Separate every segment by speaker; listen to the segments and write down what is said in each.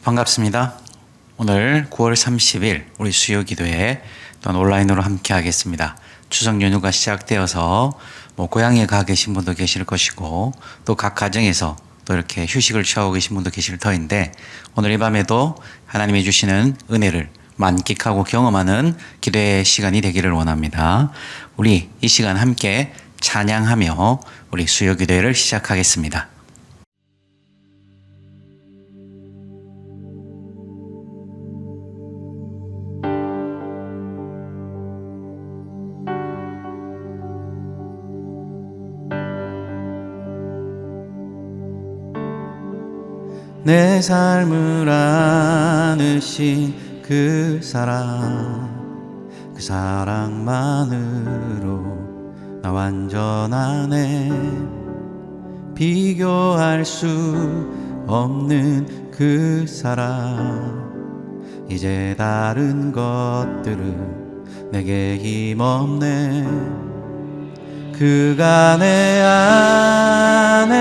Speaker 1: 반갑습니다. 오늘 9월 30일 우리 수요 기도회 또한 온라인으로 함께 하겠습니다. 추석 연휴가 시작되어서 고향에 가 계신 분도 계실 것이고 또 각 가정에서 또 이렇게 휴식을 취하고 계신 분도 계실 터인데 오늘 이 밤에도 하나님이 주시는 은혜를 만끽하고 경험하는 기도의 시간이 되기를 원합니다. 우리 이 시간 함께 찬양하며 우리 수요 기도회를 시작하겠습니다. 내 삶을 안으신 그 사랑만으로 나 완전하네. 비교할 수 없는 그 사랑, 이제 다른 것들은 내게 힘없네. 그가 내 안에,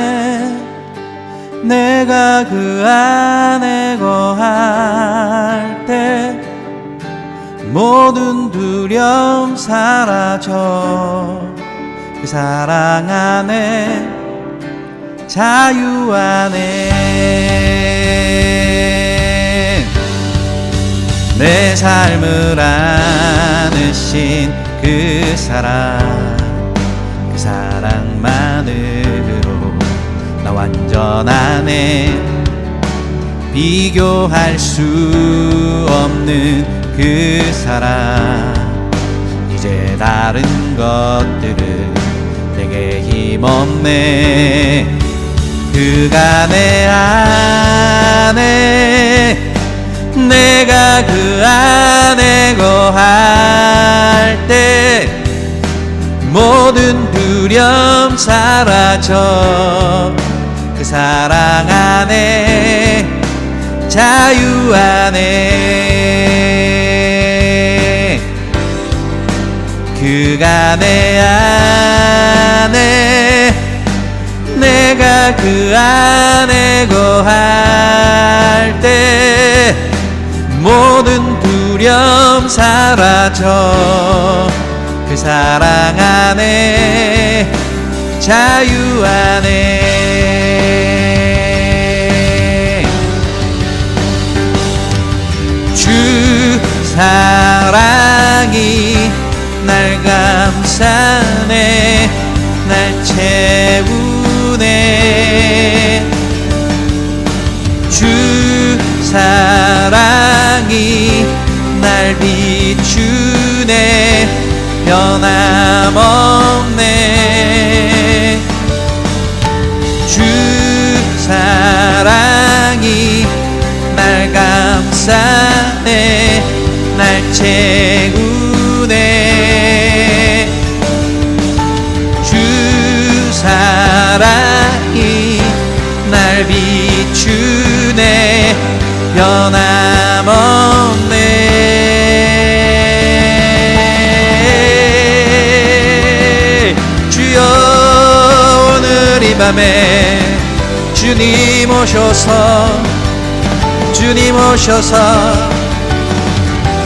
Speaker 1: 내가 그 안에 거할 때 모든 두려움 사라져. 그 사랑 안에, 자유 안에 내 삶을 안으신 그 사랑만으로 나 완전하네. 비교할 수 없는 그 사랑, 이제 다른 것들은 내게 힘없네. 그가 내 안에, 내가 그 안에 거할 때 모든 두려움 사라져. 그 사랑 안에, 자유 안에 그가 내 안에 내가 그 안에 거할 때 모든 두려움 사라져 그 사랑 안에 자유 안에 주 사랑이 날 감싸네 날 채우네 주 사랑이 날 비추네 변함없네 주 사랑이 날 감싸네 날 채우네 주 사랑이 날 비추네 변함없네 주여 오늘 이 밤에 주님 오셔서 주님 오셔서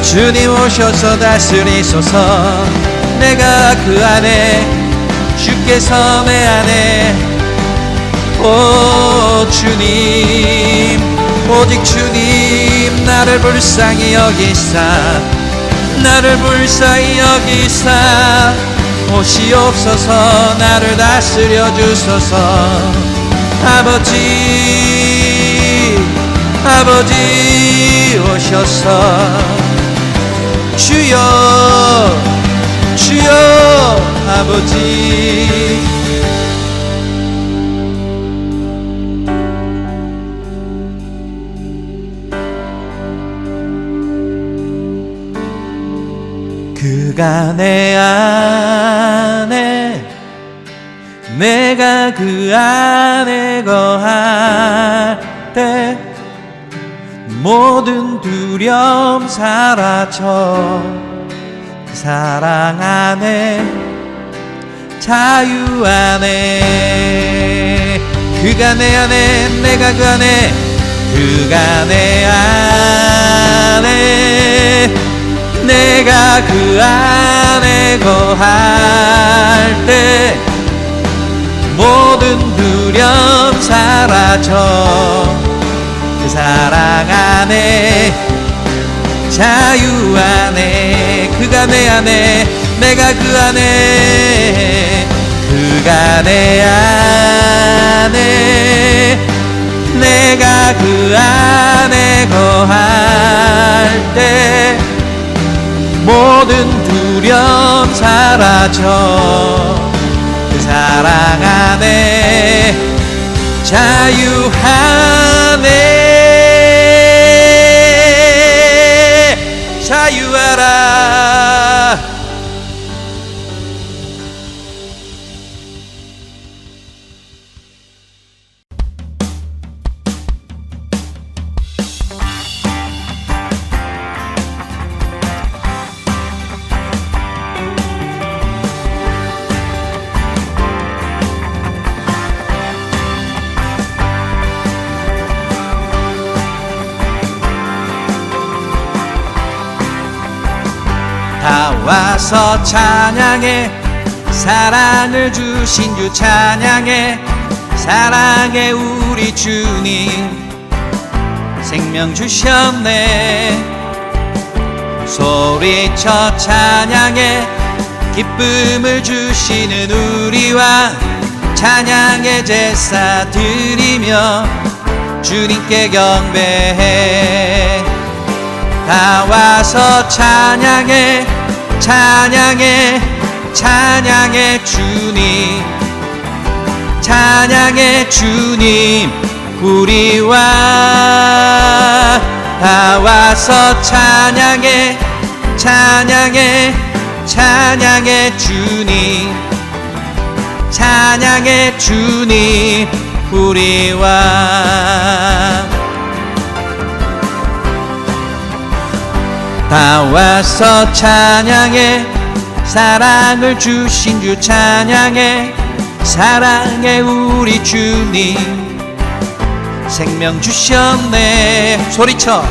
Speaker 1: 주님 오셔서 다스리소서 내가 그 안에 주께서 내 안에 오 주님 오직 주님 나를 불쌍히 여기사 나를 불쌍히 여기사 오시옵소서 나를 다스려 주소서 아버지 아버지 오셔서 주여 주여 아버지 그가 내 안에 내가 그 안에 거할 때 모든 두려움 사라져 그 사랑 안에 자유 안에 그가 내 안에 내가 그 안에 그가 내 안에 내가 그 안에 거할 때 모든 두려움 사라져 그 사랑 안에 자유 안에 그가 내 안에 내가 그 안에 그가 내 안에 내가 그 안에 거할 때 모든 두려움 사라져 그 사랑 안에 자유 안에 자유하라 다 와서 찬양해 사랑을 주신 주 찬양해 사랑해 우리 주님 생명 주셨네 소리쳐 찬양해 기쁨을 주시는 우리와 찬양의 제사 드리며 주님께 경배해 다 와서 찬양해 찬양해 찬양해 주님 찬양해 주님 우리와 다 와서 찬양해 찬양해 찬양해 주님 찬양해 주님 우리와 다 와서 찬양해. 사랑을 주신 주 찬양해. 사랑해 우리 주님. 생명 주셨네. 소리쳐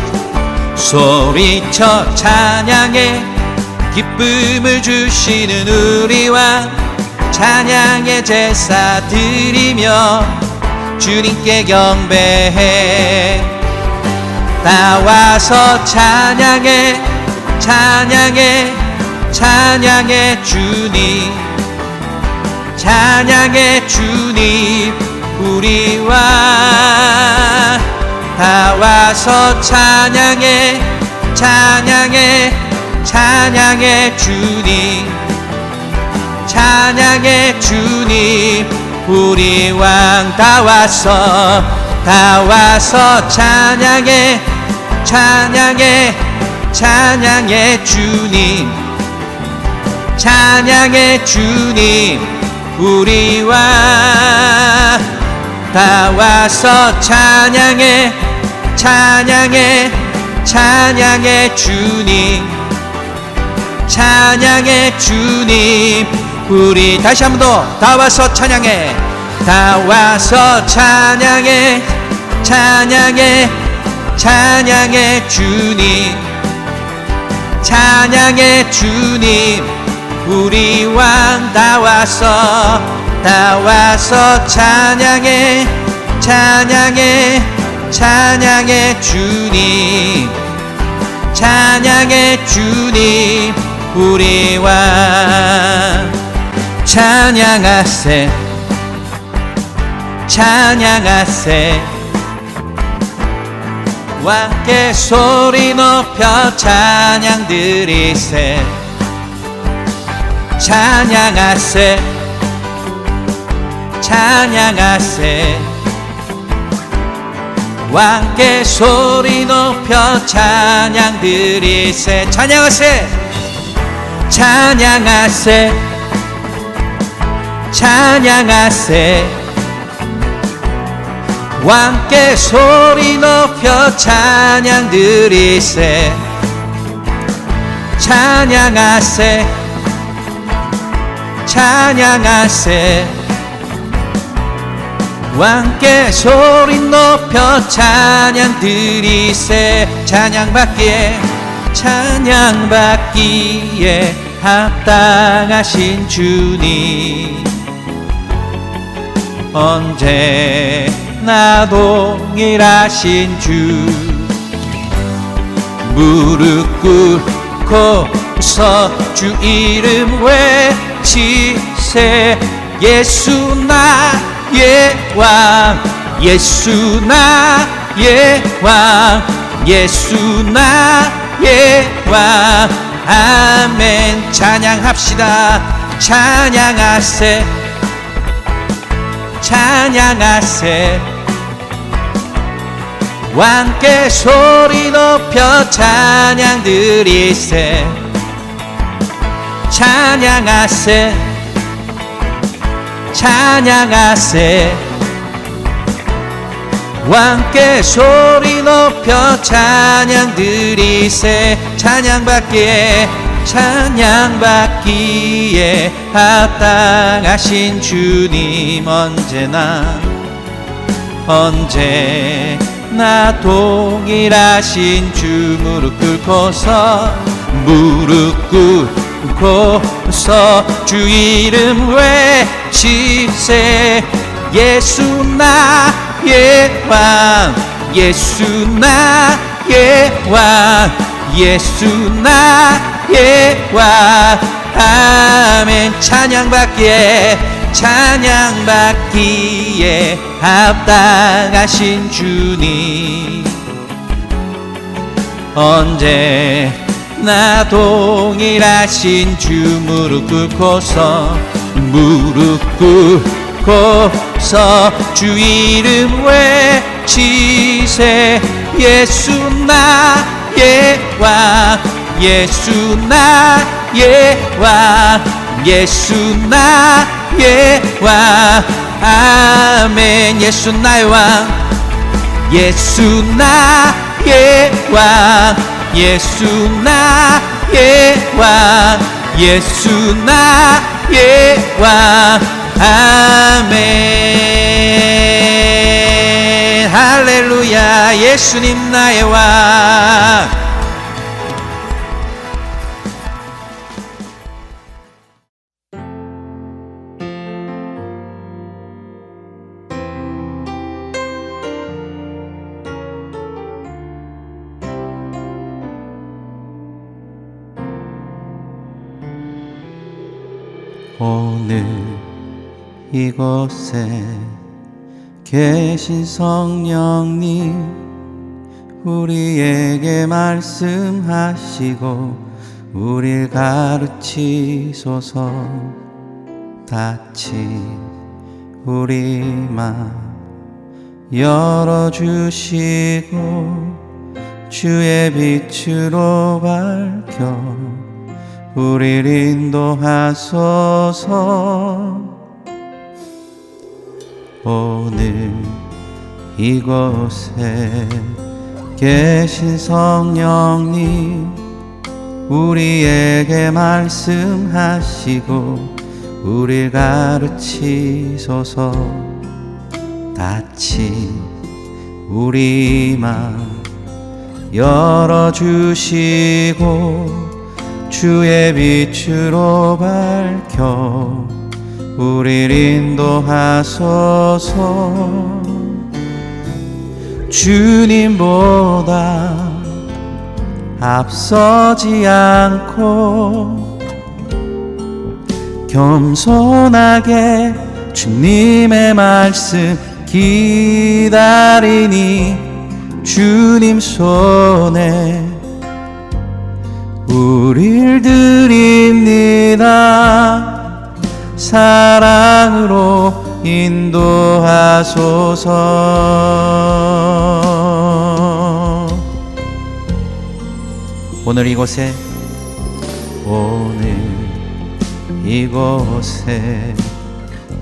Speaker 1: 소리쳐 찬양해. 기쁨을 주시는 우리 왕. 찬양의 제사 드리며 주님께 경배해. 다 와서 찬양해. 찬양해. 찬양해 주님. 찬양해 주님 우리 왕. 다 와서 찬양해. 찬양해. 찬양해 주님. 찬양해 주님 우리 왕. 다 와서 찬양해. 찬양해. 찬양해 주님. 찬양해 주님 우리 왕. 다 와서 찬양해. 찬양해. 찬양해 주님. 찬양해 주님 우리. 다시 한 번 더. 다 와서 찬양해. 다 와서 찬양해. 찬양해. 찬양해 주님. 찬양해 주님 우리 왕. 다 와서 찬양해. 찬양해. 찬양해 주님. 찬양해 주님 우리 왕. 찬양하세. 찬양하세. 왕께 소리 높여 찬양 드리세. 찬양하세. 찬양하세. 왕께 소리 높여 찬양 드리세. 찬양하세. 찬양하세. 찬양하세. 왕께 소리 높여 찬양 드리세. 찬양하세. 찬양하세. 왕께 소리 높여 찬양 드리세. 찬양받기에 합당하신 주님. 언제나 동일하신 주. 무릎 꿇고서 주 이름 외치세. 예수 나의 왕. 예수 나의 왕. 예수 나의 왕. 아멘. 찬양합시다. 찬양하세. 찬양하세. 왕께 소리 높여 찬양 드리세. 찬양하세. 찬양하세. 왕께 소리 높여 찬양 드리세. 찬양받기에 합당하신 주님. 언제나 동일하신 주. 무릎 꿇고서 주 이름 외치세. 예수 나의 왕. 예수 나의 왕. 예수 나의 왕. 아멘. 찬양받기에 합당하신 주님. 언제나 동일하신 주. 무릎 꿇고서 주 이름 외치세. 예수 나의 왕. 예수 나의 왕. 예수 나의 왕. 아멘. 예수 나의 왕. 예수 나의 왕. 예수 나의 왕, 예수 나의 왕. 아멘. 할렐루야. 예수님 나의 왕. 오늘 이곳에 계신 성령님, 우리에게 말씀하시고 우릴 가르치소서. 닫힌 우리 맘 열어주시고 주의 빛으로 밝혀 우릴 인도하소서. 오늘 이곳에 계신 성령님, 우리에게 말씀하시고 우릴 가르치소서. 닫힌 우리 맘 열어주시고 주의 빛으로 밝혀 우릴 인도하소서. 주님보다 앞서지 않고 겸손하게 주님의 말씀 기다리니 주님 손에 우릴 드립니다. 사랑으로 인도하소서. 오늘 이곳에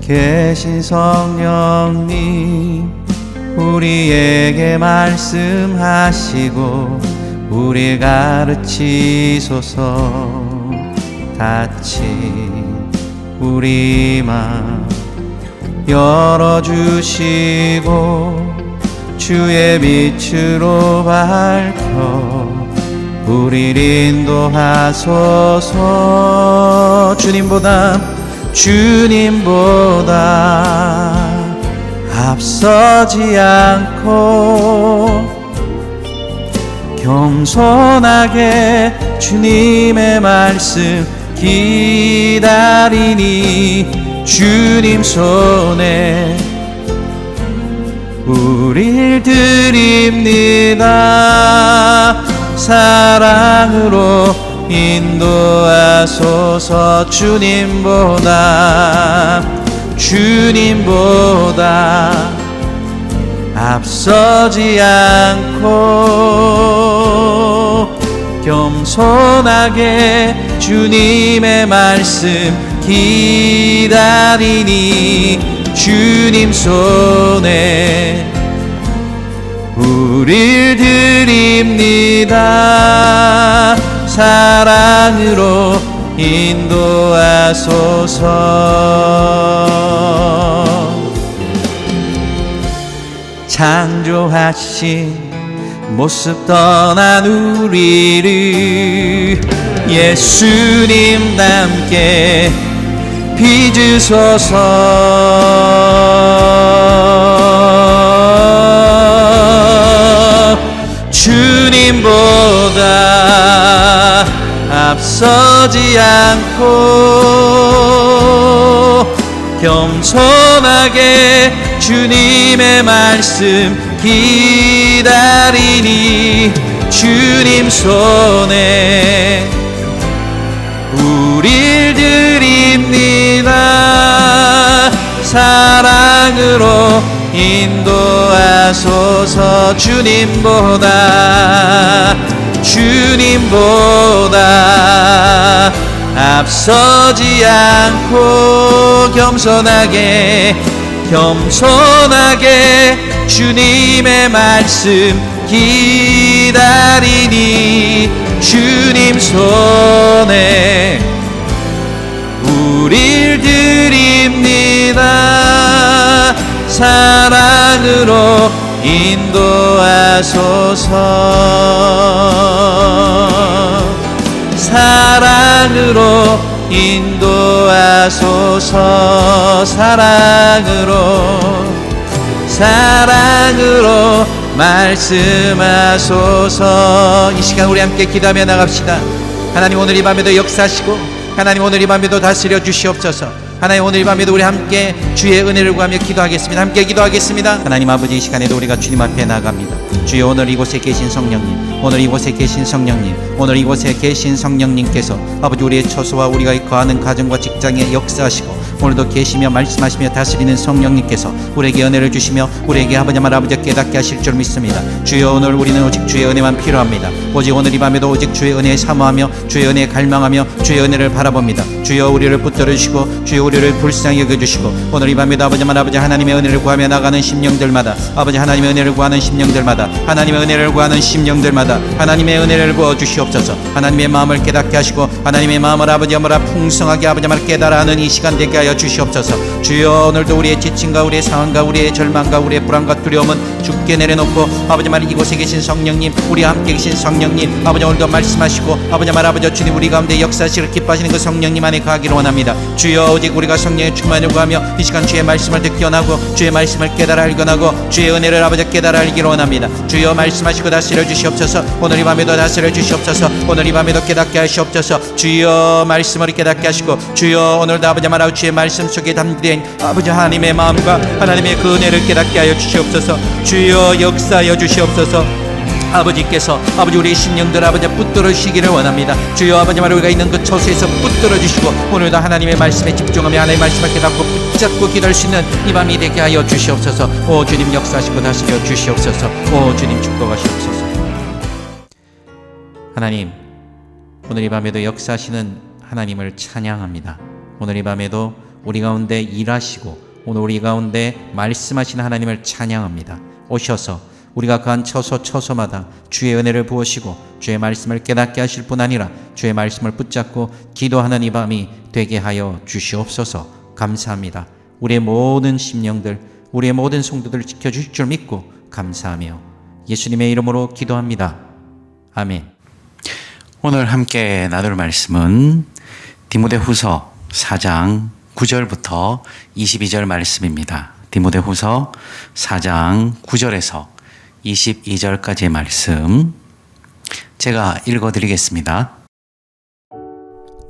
Speaker 1: 계신 성령님, 우리에게 말씀하시고 우릴 가르치소서. 닫힌 우리 맘 열어주시고 주의 빛으로 밝혀 우릴 인도하소서. 주님보다 앞서지 않고 겸손하게 주님의 말씀 기다리니 주님 손에 우릴 드립니다. 사랑으로 인도하소서. 주님보다 앞서지 않고 겸손하게 주님의 말씀 기다리니 주님 손에 우릴 드립니다. 사랑으로 인도하소서. 창조하신 모습 떠난 우리를 예수님답게 빚으소서. 주님보다 앞서지 않고 겸손하게 주님의 말씀 기다리니 주님 손에 우릴 드립니다. 사랑으로 인도하소서. 주님보다 앞서지 않고 겸손하게 주님의 말씀 기다리니 손에 우릴 드립니다. 사랑으로 인도하소서. 사랑으로 인도하소서. 사랑으로 말씀하소서. 이 시간 우리 함께 기도하며 나갑시다. 하나님, 오늘 이 밤에도 역사하시고, 하나님 오늘 이 밤에도 다스려 주시옵소서. 하나님, 오늘 이 밤에도 우리 함께 주의 은혜를 구하며 기도하겠습니다. 함께 기도하겠습니다. 하나님 아버지, 이 시간에도 우리가 주님 앞에 나갑니다. 주여, 오늘 이곳에 계신 성령님, 오늘 이곳에 계신 성령님, 오늘 이곳에 계신 성령님께서 아버지, 우리의 처소와 우리가 거하는 가정과 직장에 역사하시고, 오늘도 계시며 말씀하시며 다스리는 성령님께서 우리에게 은혜를 주시며 우리에게 아버지만 아버지 깨닫게 하실 줄 믿습니다. 주여, 오늘 우리는 오직 주의 은혜만 필요합니다. 오직 오늘 이 밤에도 오직 주의 은혜에 사모하며 주의 은혜에 갈망하며 주의 은혜를 바라봅니다. 주여, 우리를 붙들어 주시고 주여, 우리를 불쌍히 여겨주시고, 오늘 이 밤에도 아버지만 아버지 하나님의 은혜를 구하며 나가는 심령들마다, 아버지 하나님의 은혜를 구하는 심령들마다, 하나님의 은혜를 구하는 심령들마다 하나님의 은혜를 부어 주시옵소서. 하나님의 마음을 깨닫게 하시고 하나님의 마음을 아버지 어머라 풍성하게 아버지 말 깨달아 하는 이 시간 되게 하여 주시옵소서. 주여, 오늘도 우리의 지침과 우리의 상황과 우리의 절망과 우리의 불안과 두려움은 주께 내려놓고 아버지 말 이곳에 계신 성령님, 우리와 함께 계신 성령님, 아버지 오늘도 말씀하시고 아버지 말 아버지 주님 우리 가운데 역사하시기를 기뻐하시는 그 성령님 안에 거하기를 원합니다. 주여, 오직 우리가 성령의 충만을 구하며 이 시간 주의 말씀을 듣기 원하고 주의 말씀을 깨달아 알기 원하고 주의 은혜를 아버지 깨달아 알기를 원합니다. 주여, 말씀하시고 다스려 주시옵소서. 오늘 이 밤에도 다스려 주시옵소서. 오늘 이 밤에도 깨닫게 하시옵소서. 주여, 말씀을 깨닫게 하시고 주여, 오늘도 아버지 말하고 주의 말씀 속에 담긴 아버지 하나님의 마음과 하나님의 그 은혜를 깨닫게 하여 주시옵소서. 주여, 역사하여 주시옵소서. 아버지께서 아버지 우리의 심령들 아버지 붙들어 주시기를 원합니다. 주여, 아버지 말 우리가 있는 그 처소에서 붙들어 주시고 오늘도 하나님의 말씀에 집중하며 하나님의 말씀을 깨닫고 붙잡고 기도할 수 있는 이 밤이 되게 하여 주시옵소서. 오 주님, 역사하시고 다스려 주시옵소서. 오 주님, 축복하시옵소서. 하나님, 오늘 이 밤에도 역사하시는 하나님을 찬양합니다. 오늘 이 밤에도 우리 가운데 일하시고 오늘 우리 가운데 말씀하시는 하나님을 찬양합니다. 오셔서 우리가 거한 처소마다 주의 은혜를 부으시고 주의 말씀을 깨닫게 하실 뿐 아니라 주의 말씀을 붙잡고 기도하는 이 밤이 되게 하여 주시옵소서. 감사합니다. 우리의 모든 심령들, 우리의 모든 성도들을 지켜주실 줄 믿고 감사하며 예수님의 이름으로 기도합니다. 아멘. 오늘 함께 나눌 말씀은 디모데후서 4장 9절부터 22절 말씀입니다. 디모데후서 4장 9절에서 22절까지의 말씀 제가 읽어드리겠습니다.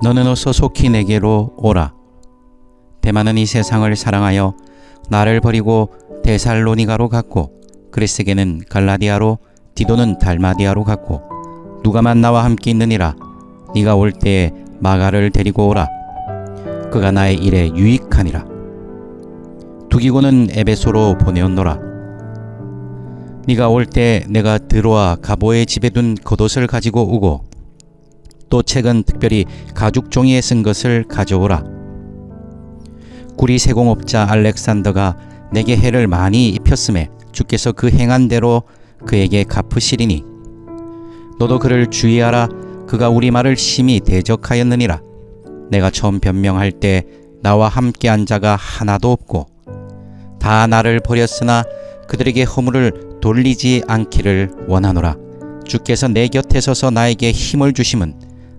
Speaker 1: 너는 어서 속히 내게로 오라. 데마는 이 세상을 사랑하여 나를 버리고 데살로니가로 갔고, 그레스게는 갈라디아로, 디도는 달마디아로 갔고, 누가만 나와 함께 있느니라. 네가 올 때에 마가를 데리고 오라. 그가 나의 일에 유익하니라. 두기고는 에베소로 보내었노라. 네가 올 때 내가 드로아 가보의 집에 둔 겉옷을 가지고 오고, 또 책은 특별히 가죽 종이에 쓴 것을 가져오라. 구리 세공업자 알렉산더가 내게 해를 많이 입혔음에 주께서 그 행한 대로 그에게 갚으시리니, 너도 그를 주의하라. 그가 우리 말을 심히 대적하였느니라. 내가 처음 변명할 때 나와 함께한 자가 하나도 없고 다 나를 버렸으나 그들에게 허물을 돌리지 않기를 원하노라. 주께서 내 곁에 서서 나에게 힘을 주심은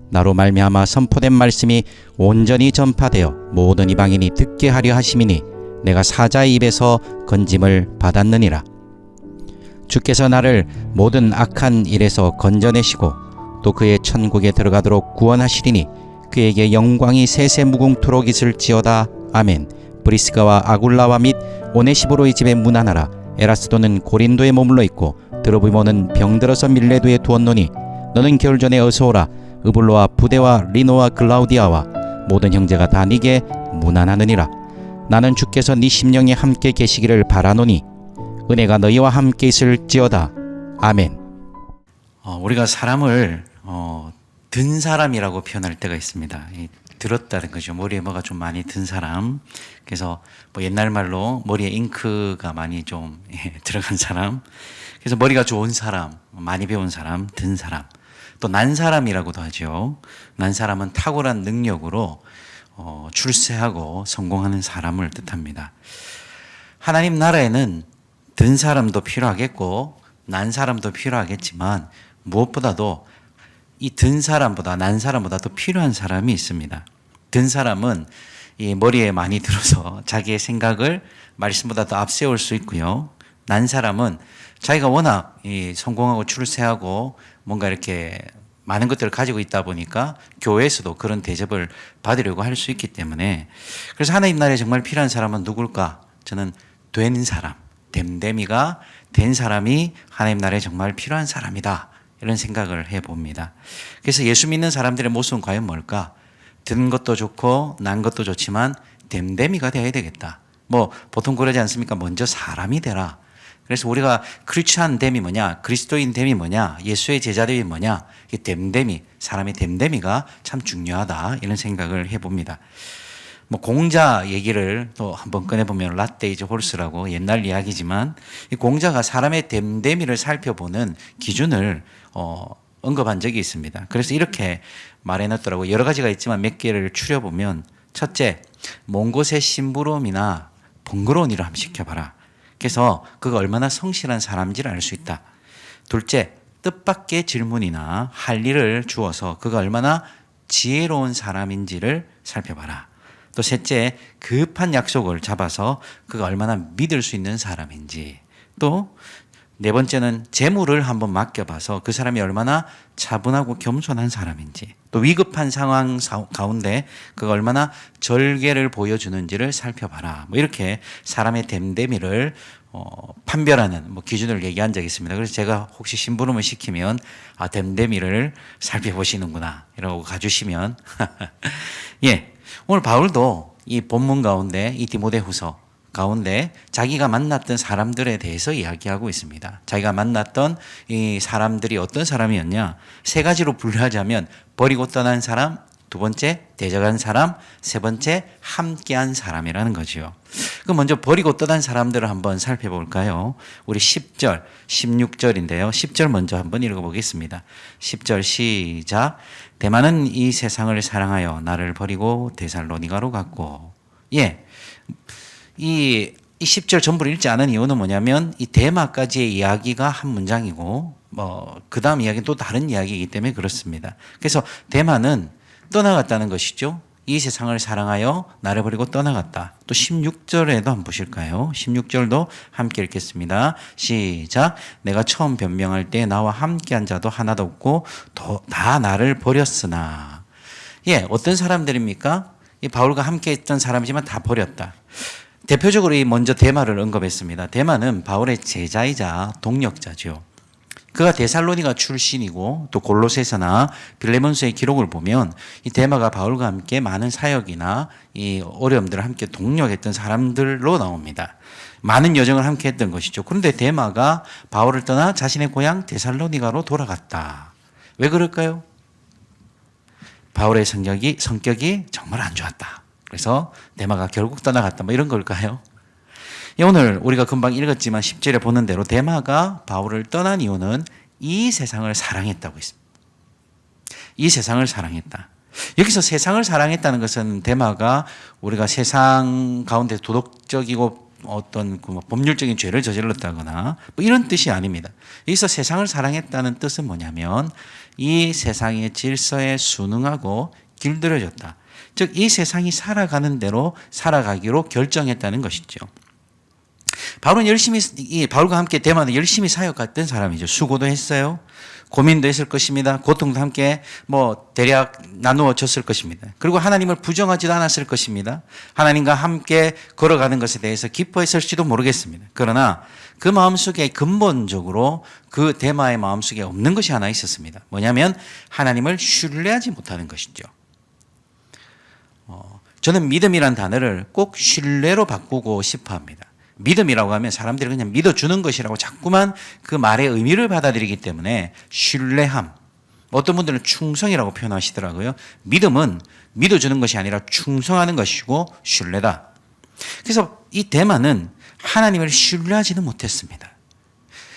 Speaker 1: 나로 말미암아 선포된 말씀이 온전히 전파되어 모든 이방인이 듣게 하려 하심이니 내가 사자의 입에서 건짐을 받았느니라. 주께서 나를 모든 악한 일에서 건져내시고 또 그의 천국에 들어가도록 구원하시리니 그에게 영광이 세세 무궁토록 있을지어다. 아멘. 브리스가와 아굴라와 및 오네시보로의 집에 문안하라. 에라스도는 고린도에 머물러 있고 드로비모는 병들어서 밀레도에 두었노니 너는 겨울 전에 어서 오라. 으블로와 부데와 리노와 글라우디아와 모든 형제가 다 네게 문안하느니라. 나는 주께서 네 심령에 함께 계시기를 바라노니 은혜가 너희와 함께 있을지어다. 아멘. 우리가 사람을 든 사람이라고 표현할 때가 있습니다. 들었다는 거죠. 머리에 뭐가 좀 많이 든 사람. 그래서 뭐 옛날 말로 머리에 잉크가 많이 좀 들어간 사람. 그래서 머리가 좋은 사람, 많이 배운 사람, 든 사람. 또 난 사람이라고도 하죠. 난 사람은 탁월한 능력으로 출세하고 성공하는 사람을 뜻합니다. 하나님 나라에는 든 사람도 필요하겠고 난 사람도 필요하겠지만 무엇보다도 이 든 사람보다 난 사람보다 더 필요한 사람이 있습니다. 든 사람은 이 머리에 많이 들어서 자기의 생각을 말씀보다 더 앞세울 수 있고요. 난 사람은 자기가 워낙 성공하고 출세하고 뭔가 이렇게 많은 것들을 가지고 있다 보니까 교회에서도 그런 대접을 받으려고 할 수 있기 때문에 그래서 하나님 나라에 정말 필요한 사람은 누굴까? 저는 된 사람, 됨됨이가 된 사람이 하나님 나라에 정말 필요한 사람이다. 이런 생각을 해봅니다. 그래서 예수 믿는 사람들의 모습은 과연 뭘까? 든 것도 좋고 난 것도 좋지만 됨됨이가 되어야 되겠다. 뭐 보통 그러지 않습니까? 먼저 사람이 되라. 그래서 우리가 크리스찬 됨이 뭐냐? 그리스도인 됨이 뭐냐? 예수의 제자됨이 뭐냐? 이 됨됨이, 사람의 됨됨이가 참 중요하다. 이런 생각을 해봅니다. 뭐 공자 얘기를 또 한번 꺼내보면 라떼이즈 홀스라고 옛날 이야기지만 이 공자가 사람의 됨됨이를 살펴보는 기준을 언급한 적이 있습니다. 그래서 이렇게 말해놨더라고요. 여러 가지가 있지만 몇 개를 추려보면 첫째, 먼 곳의 심부름이나 번거로운 일을 한번 시켜봐라. 그래서 그가 얼마나 성실한 사람인지를 알 수 있다. 둘째, 뜻밖의 질문이나 할 일을 주어서 그가 얼마나 지혜로운 사람인지를 살펴봐라. 또 셋째, 급한 약속을 잡아서 그가 얼마나 믿을 수 있는 사람인지. 또 네 번째는 재물을 한번 맡겨봐서 그 사람이 얼마나 차분하고 겸손한 사람인지. 또 위급한 상황 가운데 그가 얼마나 절개를 보여주는지를 살펴봐라. 뭐 이렇게 사람의 됨됨이를 판별하는 뭐 기준을 얘기한 적이 있습니다. 그래서 제가 혹시 심부름을 시키면 됨됨이를 살펴보시는구나 이러고 가주시면 예, 오늘 바울도 이 본문 가운데 이 디모데후서 가운데 자기가 만났던 사람들에 대해서 이야기하고 있습니다. 자기가 만났던 이 사람들이 어떤 사람이었냐? 세 가지로 분류하자면 버리고 떠난 사람, 두 번째 데려간 사람, 세 번째 함께한 사람이라는 거죠. 그럼 먼저 버리고 떠난 사람들을 한번 살펴볼까요? 우리 10절, 16절인데요. 10절 먼저 한번 읽어보겠습니다. 10절 시작. 대만은 이 세상을 사랑하여 나를 버리고 데살로니가로 갔고. 예. 이 10절 전부를 읽지 않은 이유는 뭐냐면 이 데마까지의 이야기가 한 문장이고 그 다음 이야기는 또 다른 이야기이기 때문에 그렇습니다. 그래서 데마는 떠나갔다는 것이죠. 이 세상을 사랑하여 나를 버리고 떠나갔다. 또 16절에도 한번 보실까요? 16절도 함께 읽겠습니다. 시작. 내가 처음 변명할 때 나와 함께한 자도 하나도 없고 다 나를 버렸으나. 예, 어떤 사람들입니까? 이 바울과 함께 했던 사람이지만 다 버렸다. 대표적으로 먼저 데마를 언급했습니다. 데마는 바울의 제자이자 동역자죠. 그가 데살로니가 출신이고 또 골로새서나 빌레몬서의 기록을 보면 이 데마가 바울과 함께 많은 사역이나 이 어려움들을 함께 동력했던 사람들로 나옵니다. 많은 여정을 함께 했던 것이죠. 그런데 데마가 바울을 떠나 자신의 고향 데살로니가로 돌아갔다. 왜 그럴까요? 바울의 성격이 정말 안 좋았다. 그래서 데마가 결국 떠나갔다. 뭐 이런 걸까요? 오늘 우리가 금방 읽었지만 10절에 보는 대로 데마가 바울을 떠난 이유는 이 세상을 사랑했다고 했습니다. 이 세상을 사랑했다. 여기서 세상을 사랑했다는 것은 데마가 우리가 세상 가운데 도덕적이고 어떤 법률적인 죄를 저질렀다거나 뭐 이런 뜻이 아닙니다. 여기서 세상을 사랑했다는 뜻은 뭐냐면 이 세상의 질서에 순응하고 길들여졌다. 즉 이 세상이 살아가는 대로 살아가기로 결정했다는 것이죠. 바울은 바울과 함께 데마는 열심히 사역했던 사람이죠. 수고도 했어요. 고민도 했을 것입니다. 고통도 함께 대략 나누어졌을 것입니다. 그리고 하나님을 부정하지도 않았을 것입니다. 하나님과 함께 걸어가는 것에 대해서 기뻐했을지도 모르겠습니다. 그러나 그 마음속에 근본적으로 그 데마의 마음속에 없는 것이 하나 있었습니다. 뭐냐면 하나님을 신뢰하지 못하는 것이죠. 저는 믿음이란 단어를 꼭 신뢰로 바꾸고 싶어 합니다. 믿음이라고 하면 사람들이 그냥 믿어주는 것이라고 자꾸만 그 말의 의미를 받아들이기 때문에 신뢰함. 어떤 분들은 충성이라고 표현하시더라고요. 믿음은 믿어주는 것이 아니라 충성하는 것이고 신뢰다. 그래서 이 데마는 하나님을 신뢰하지는 못했습니다.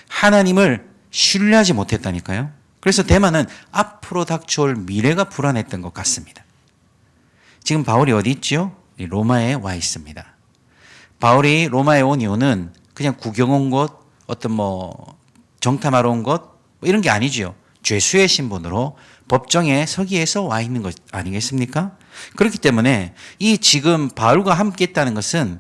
Speaker 1: 하나님을 신뢰하지 못했다니까요. 그래서 데마는 앞으로 닥쳐올 미래가 불안했던 것 같습니다. 지금 바울이 어디 있죠? 로마에 와 있습니다. 바울이 로마에 온 이유는 그냥 구경 온 것, 어떤 뭐 정탐하러 온 것, 뭐 이런 게 아니지요. 죄수의 신분으로 법정에 서기 위해서 와 있는 것 아니겠습니까? 그렇기 때문에 이 지금 바울과 함께 있다는 것은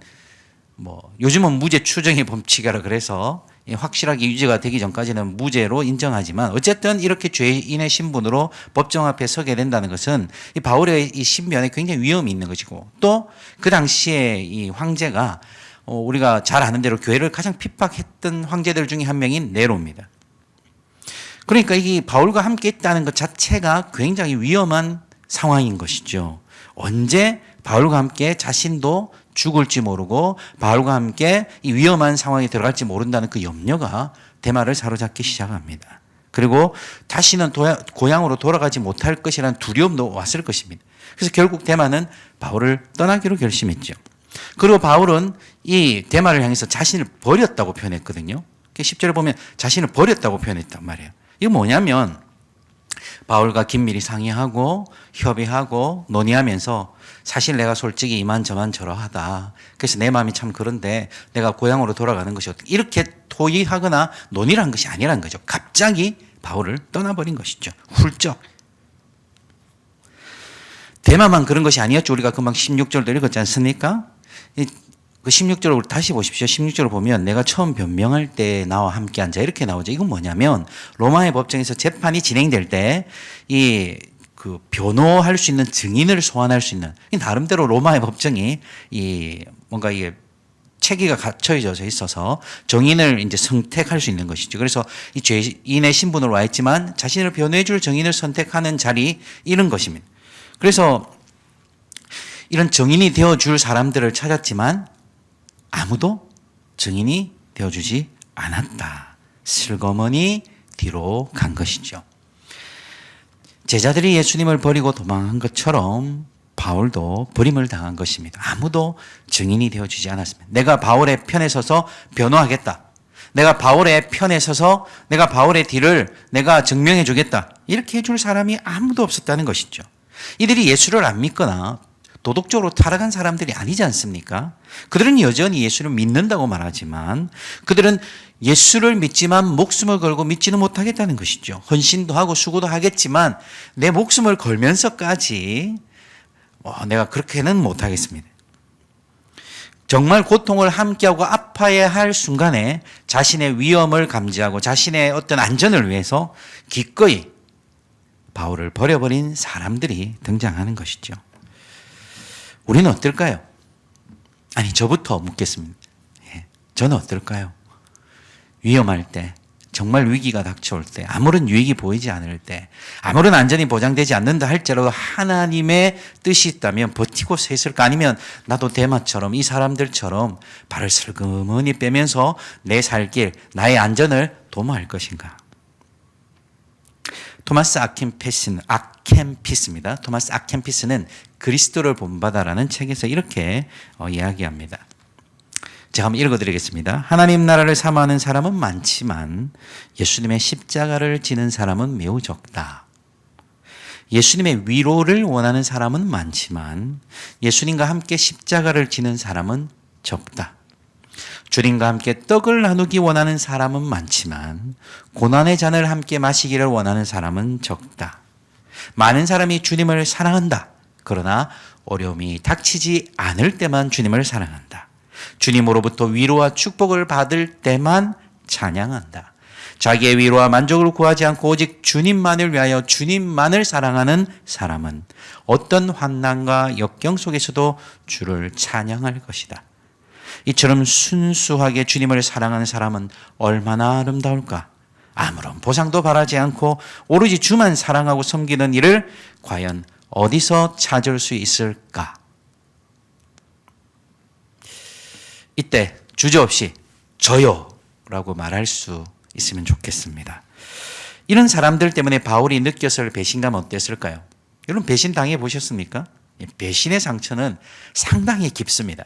Speaker 1: 뭐 요즘은 무죄 추정의 범칙이라 그래서 확실하게 유죄가 되기 전까지는 무죄로 인정하지만 어쨌든 이렇게 죄인의 신분으로 법정 앞에 서게 된다는 것은 이 바울의 이 신변에 굉장히 위험이 있는 것이고 또 그 당시에 이 황제가 우리가 잘 아는 대로 교회를 가장 핍박했던 황제들 중에 한 명인 네로입니다. 그러니까 이 바울과 함께 있다는 것 자체가 굉장히 위험한 상황인 것이죠. 언제 바울과 함께 자신도 죽을지 모르고 바울과 함께 이 위험한 상황에 들어갈지 모른다는 그 염려가 데마를 사로잡기 시작합니다. 그리고 다시는 고향으로 돌아가지 못할 것이라는 두려움도 왔을 것입니다. 그래서 결국 데마는 바울을 떠나기로 결심했죠. 그리고 바울은 이 데마를 향해서 자신을 버렸다고 표현했거든요. 10절에 보면 자신을 버렸다고 표현했단 말이에요. 이거 뭐냐면 바울과 긴밀히 상의하고 협의하고 논의하면서 사실 내가 솔직히 이만저만 저러하다. 그래서 내 마음이 참 그런데 내가 고향으로 돌아가는 것이 어떻게 이렇게 토의하거나 논의를 한 것이 아니라는 거죠. 갑자기 바울을 떠나버린 것이죠. 훌쩍. 데마만 그런 것이 아니었죠. 우리가 금방 16절도 읽었지 않습니까? 그 16절을 다시 보십시오. 16절을 보면 내가 처음 변명할 때 나와 함께 앉아 이렇게 나오죠. 이건 뭐냐면 로마의 법정에서 재판이 진행될 때 이 그 변호할 수 있는 증인을 소환할 수 있는 나름대로 로마의 법정이 이 뭔가 이게 체계가 갖춰져 있어서 정인을 이제 선택할 수 있는 것이죠. 그래서 이 죄인의 신분으로 와 있지만 자신을 변호해 줄 정인을 선택하는 자리 이런 것입니다. 그래서 이런 정인이 되어줄 사람들을 찾았지만 아무도 증인이 되어주지 않았다. 슬그머니 뒤로 간 것이죠. 제자들이 예수님을 버리고 도망한 것처럼 바울도 버림을 당한 것입니다. 아무도 증인이 되어주지 않았습니다. 내가 바울의 편에 서서 변호하겠다. 내가 바울의 편에 서서 내가 바울의 뒤를 내가 증명해 주겠다. 이렇게 해줄 사람이 아무도 없었다는 것이죠. 이들이 예수를 안 믿거나 도덕적으로 타락한 사람들이 아니지 않습니까? 그들은 여전히 예수를 믿는다고 말하지만 그들은 예수를 믿지만 목숨을 걸고 믿지는 못하겠다는 것이죠. 헌신도 하고 수고도 하겠지만 내 목숨을 걸면서까지 내가 그렇게는 못하겠습니다. 정말 고통을 함께하고 아파야 할 순간에 자신의 위험을 감지하고 자신의 어떤 안전을 위해서 기꺼이 바울을 버려버린 사람들이 등장하는 것이죠. 우리는 어떨까요? 아니, 저부터 묻겠습니다. 저는 어떨까요? 위험할 때, 정말 위기가 닥쳐올 때, 아무런 유익이 보이지 않을 때, 아무런 안전이 보장되지 않는다 할지라도 하나님의 뜻이 있다면 버티고 서 있을까? 아니면 나도 데마처럼 이 사람들처럼 발을 슬그머니 빼면서 내 살 길, 나의 안전을 도모할 것인가? 토마스 아켄피스입니다. 토마스 아켄피스는 그리스도를 본받아라는 책에서 이렇게 이야기합니다. 제가 한번 읽어드리겠습니다. 하나님 나라를 사모하는 사람은 많지만 예수님의 십자가를 지는 사람은 매우 적다. 예수님의 위로를 원하는 사람은 많지만 예수님과 함께 십자가를 지는 사람은 적다. 주님과 함께 떡을 나누기 원하는 사람은 많지만 고난의 잔을 함께 마시기를 원하는 사람은 적다. 많은 사람이 주님을 사랑한다. 그러나 어려움이 닥치지 않을 때만 주님을 사랑한다. 주님으로부터 위로와 축복을 받을 때만 찬양한다. 자기의 위로와 만족을 구하지 않고 오직 주님만을 위하여 주님만을 사랑하는 사람은 어떤 환난과 역경 속에서도 주를 찬양할 것이다. 이처럼 순수하게 주님을 사랑하는 사람은 얼마나 아름다울까? 아무런 보상도 바라지 않고 오로지 주만 사랑하고 섬기는 이를 과연 어디서 찾을 수 있을까? 이때 주저없이 저요 라고 말할 수 있으면 좋겠습니다. 이런 사람들 때문에 바울이 느꼈을 배신감 어땠을까요? 여러분 배신 당해 보셨습니까? 배신의 상처는 상당히 깊습니다.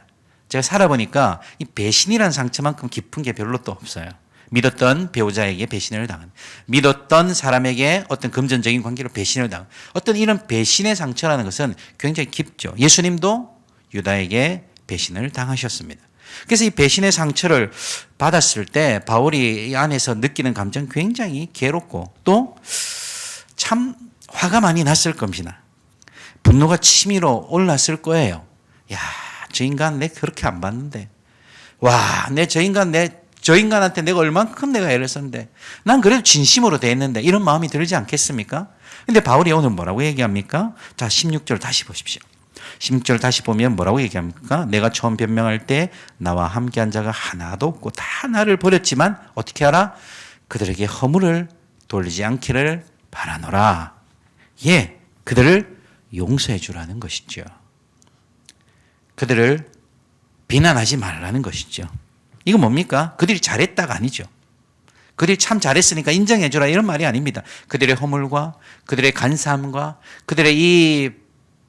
Speaker 1: 제가 살아보니까 이 배신이라는 상처만큼 깊은 게 별로 또 없어요. 믿었던 배우자에게 배신을 당한, 믿었던 사람에게 어떤 금전적인 관계로 배신을 당한, 어떤 이런 배신의 상처라는 것은 굉장히 깊죠. 예수님도 유다에게 배신을 당하셨습니다. 그래서 이 배신의 상처를 받았을 때 바울이 이 안에서 느끼는 감정 굉장히 괴롭고 또 참 화가 많이 났을 겁니다. 분노가 치밀어 올랐을 거예요. 야, 저 인간 내 그렇게 안 봤는데. 와, 저 인간한테 내가 얼만큼 내가 애를 썼는데. 난 그래도 진심으로 대했는데. 이런 마음이 들지 않겠습니까? 근데 바울이 오늘 뭐라고 얘기합니까? 자, 16절 다시 보십시오. 16절 다시 보면 뭐라고 얘기합니까? 내가 처음 변명할 때 나와 함께한 자가 하나도 없고 다 나를 버렸지만 어떻게 하라? 그들에게 허물을 돌리지 않기를 바라노라. 예, 그들을 용서해 주라는 것이죠. 그들을 비난하지 말라는 것이죠. 이거 뭡니까? 그들이 잘했다가 아니죠. 그들이 참 잘했으니까 인정해 주라 이런 말이 아닙니다. 그들의 허물과 그들의 간사함과 그들의 이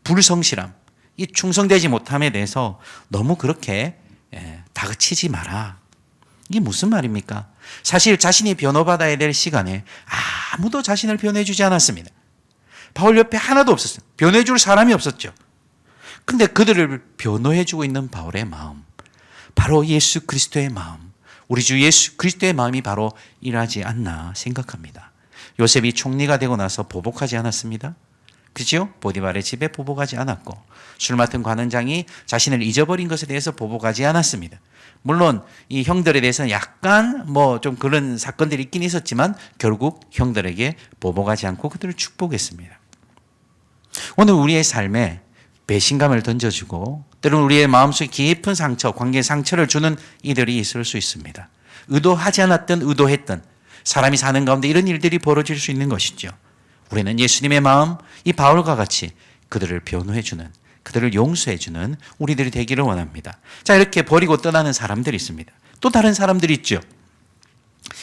Speaker 1: 불성실함, 이 충성되지 못함에 대해서 너무 그렇게 다그치지 마라. 이게 무슨 말입니까? 사실 자신이 변호받아야 될 시간에 아무도 자신을 변호해주지 않았습니다. 바울 옆에 하나도 없었어요. 변호해줄 사람이 없었죠. 근데 그들을 변호해주고 있는 바울의 마음, 바로 예수 그리스도의 마음, 우리 주 예수 그리스도의 마음이 바로 일하지 않나 생각합니다. 요셉이 총리가 되고 나서 보복하지 않았습니다. 그죠? 보디발의 집에 보복하지 않았고 술 맡은 관원장이 자신을 잊어버린 것에 대해서 보복하지 않았습니다. 물론 이 형들에 대해서는 약간 뭐 좀 그런 사건들이 있긴 있었지만 결국 형들에게 보복하지 않고 그들을 축복했습니다. 오늘 우리의 삶에 배신감을 던져주고 때로는 우리의 마음속에 깊은 상처, 관계의 상처를 주는 이들이 있을 수 있습니다. 의도하지 않았던 의도했던 사람이 사는 가운데 이런 일들이 벌어질 수 있는 것이죠. 우리는 예수님의 마음, 이 바울과 같이 그들을 변호해주는, 그들을 용서해주는 우리들이 되기를 원합니다. 자, 이렇게 버리고 떠나는 사람들이 있습니다. 또 다른 사람들이 있죠.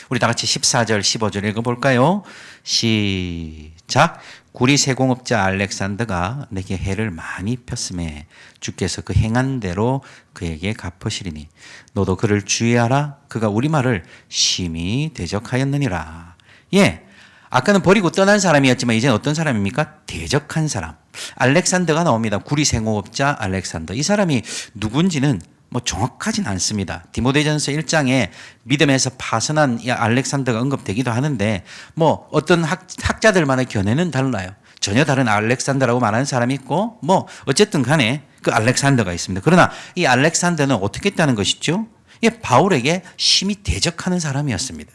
Speaker 1: 우리 다 같이 14절, 15절 읽어볼까요? 시작. 구리 세공업자 알렉산더가 내게 해를 많이 폈음에 주께서 그 행한 대로 그에게 갚으시리니 너도 그를 주의하라. 그가 우리 말을 심히 대적하였느니라. 예, 아까는 버리고 떠난 사람이었지만 이제는 어떤 사람입니까? 대적한 사람. 알렉산더가 나옵니다. 구리 세공업자 알렉산더. 이 사람이 누군지는 뭐 정확하진 않습니다. 디모데전서 1장에 믿음에서 파선한 이 알렉산더가 언급되기도 하는데 뭐 어떤 학자들만의 견해는 달라요. 전혀 다른 알렉산더라고 말하는 사람이 있고 뭐 어쨌든 간에 그 알렉산더가 있습니다. 그러나 이 알렉산더는 어떻게 했다는 것이죠? 이 바울에게 심히 대적하는 사람이었습니다.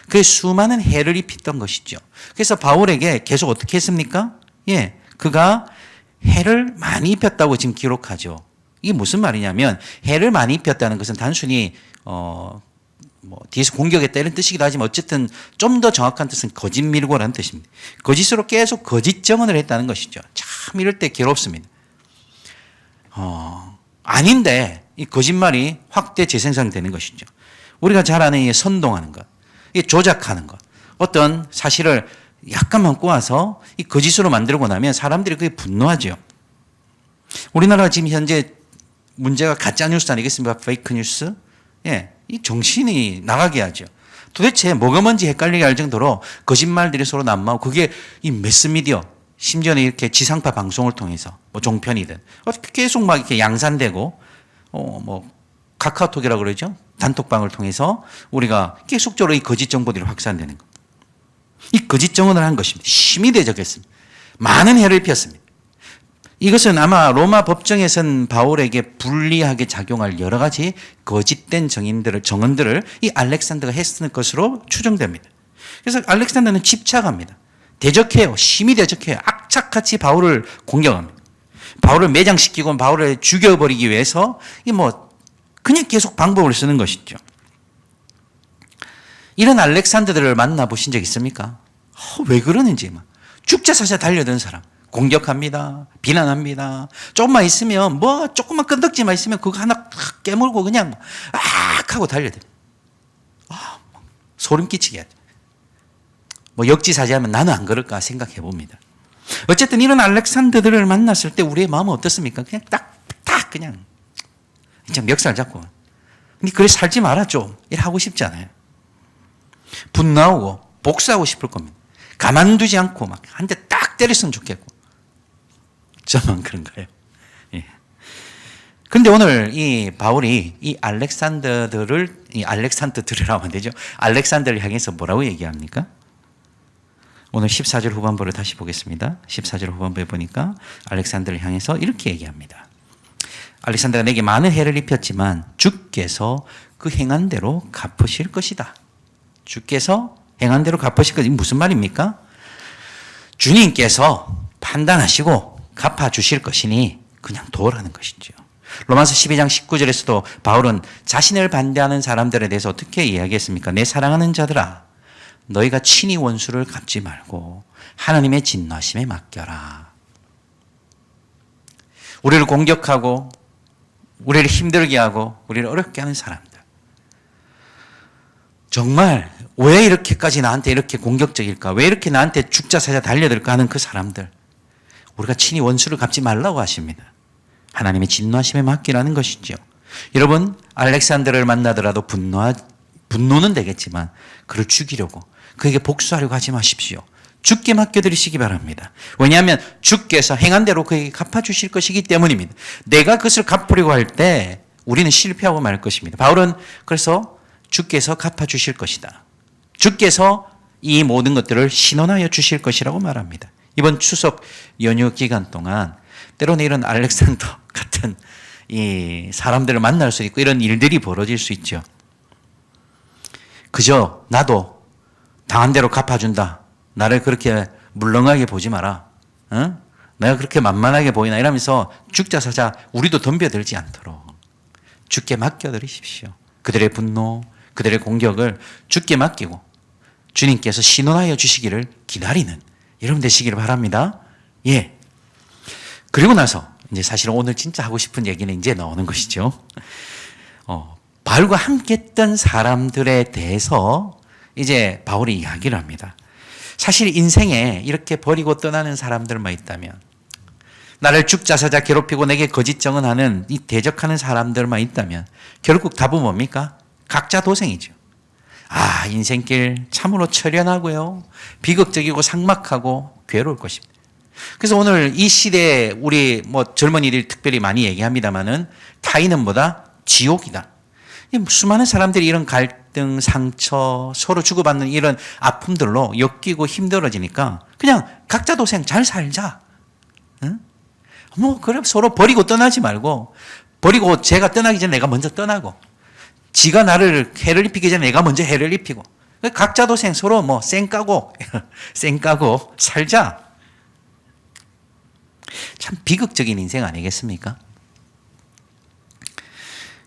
Speaker 1: 그의 수많은 해를 입혔던 것이죠. 그래서 바울에게 계속 어떻게 했습니까? 예, 그가 해를 많이 입혔다고 지금 기록하죠. 이게 무슨 말이냐면 해를 많이 입혔다는 것은 단순히 뭐 뒤에서 공격했다 이런 뜻이기도 하지만 어쨌든 좀 더 정확한 뜻은 거짓밀고라는 뜻입니다. 거짓으로 계속 거짓 증언을 했다는 것이죠. 참 이럴 때 괴롭습니다. 아닌데 이 거짓말이 확대 재생산되는 것이죠. 우리가 잘 아는 이 선동하는 것, 이 조작하는 것, 어떤 사실을 약간만 꼬아서 이 거짓으로 만들고 나면 사람들이 그게 분노하죠. 우리나라가 지금 현재 문제가 가짜 뉴스 아니겠습니까? 페이크 뉴스. 예, 이 정신이 나가게 하죠. 도대체 뭐가 뭔지 헷갈리게 할 정도로 거짓말들이 서로 난무하고 그게 이 매스미디어, 심지어는 이렇게 지상파 방송을 통해서 뭐 종편이든 계속 막 이렇게 양산되고 뭐 카카오톡이라고 그러죠. 단톡방을 통해서 우리가 계속적으로 이 거짓 정보들이 확산되는 것. 이 거짓 정언을 한 것입니다. 심히 대적했습니다. 많은 해를 입혔습니다. 이것은 아마 로마 법정에선 바울에게 불리하게 작용할 여러 가지 거짓된 정언들을 이 알렉산더가 했을 것으로 추정됩니다. 그래서 알렉산더는 집착합니다. 대적해요. 심히 대적해요. 악착같이 바울을 공격합니다. 바울을 매장시키고 바울을 죽여버리기 위해서 그냥 계속 방법을 쓰는 것이죠. 이런 알렉산더들을 만나보신 적 있습니까? 왜 그러는지 죽자사자 달려드는 사람. 공격합니다. 비난합니다. 조금만 있으면 조금만 끈덕지만 있으면 그거 하나 깨물고 그냥 하고 달려들어요. 소름 끼치게 하죠. 역지사지하면 나는 안 그럴까 생각해 봅니다. 어쨌든 이런 알렉산더들을 만났을 때 우리의 마음은 어떻습니까? 그냥 딱 그냥 멱살 잡고 그래 살지 마라 좀 이래 하고 싶지 않아요. 분노하고 복수하고 싶을 겁니다. 가만두지 않고 막 한 대 딱 때렸으면 좋겠고. 저만 그런가요? 예. 근데 오늘 이 바울이 이 알렉산더들이라고 하면 되죠. 알렉산더를 향해서 뭐라고 얘기합니까? 오늘 14절 후반부를 다시 보겠습니다. 14절 후반부에 보니까 알렉산더를 향해서 이렇게 얘기합니다. 알렉산더가 내게 많은 해를 입혔지만 주께서 그 행한 대로 갚으실 것이다. 주께서 행한 대로 갚으실 것이다. 무슨 말입니까? 주님께서 판단하시고 갚아주실 것이니 그냥 도우라는 것이죠. 로마서 12장 19절에서도 바울은 자신을 반대하는 사람들에 대해서 어떻게 이야기했습니까? 내 사랑하는 자들아, 너희가 친히 원수를 갚지 말고 하나님의 진노하심에 맡겨라. 우리를 공격하고 우리를 힘들게 하고 우리를 어렵게 하는 사람들, 정말 왜 이렇게까지 나한테 이렇게 공격적일까? 왜 이렇게 나한테 죽자 사자 달려들까 하는 그 사람들, 우리가 친히 원수를 갚지 말라고 하십니다. 하나님의 진노하심에 맡기라는 것이죠. 여러분, 알렉산더를 만나더라도 분노는 되겠지만 그를 죽이려고, 그에게 복수하려고 하지 마십시오. 주께 맡겨드리시기 바랍니다. 왜냐하면 주께서 행한 대로 그에게 갚아주실 것이기 때문입니다. 내가 그것을 갚으려고 할 때 우리는 실패하고 말 것입니다. 바울은 그래서 주께서 갚아주실 것이다. 주께서 이 모든 것들을 신원하여 주실 것이라고 말합니다. 이번 추석 연휴 기간 동안 때로는 이런 알렉산더 같은 이 사람들을 만날 수 있고 이런 일들이 벌어질 수 있죠. 그저 나도 당한 대로 갚아준다. 나를 그렇게 물렁하게 보지 마라. 어? 내가 그렇게 만만하게 보이나 이러면서 죽자 사자 우리도 덤벼들지 않도록 주께 맡겨드리십시오. 그들의 분노, 그들의 공격을 주께 맡기고 주님께서 신원하여 주시기를 기다리는 여러분 되시기를 바랍니다. 예. 그리고 나서 이제 사실은 오늘 진짜 하고 싶은 얘기는 이제 나오는 것이죠. 바울과 함께 했던 사람들에 대해서 이제 바울이 이야기를 합니다. 사실 인생에 이렇게 버리고 떠나는 사람들만 있다면, 나를 죽자사자 괴롭히고 내게 거짓 정언하는 이 대적하는 사람들만 있다면 결국 답은 뭡니까? 각자 도생이죠. 인생길 참으로 처련하고요, 비극적이고 삭막하고 괴로울 것입니다. 그래서 오늘 이 시대에 우리 젊은이들이 특별히 많이 얘기합니다만은 타인은 뭐다? 지옥이다. 수많은 사람들이 이런 갈등, 상처, 서로 주고받는 이런 아픔들로 엮이고 힘들어지니까 그냥 각자 도생 잘 살자. 응? 그럼 서로 버리고 떠나지 말고, 버리고 제가 떠나기 전에 내가 먼저 떠나고, 지가 나를 해를 입히기 전에 내가 먼저 해를 입히고, 각자 도생 서로 쌩까고 쌩까고 살자. 참 비극적인 인생 아니겠습니까?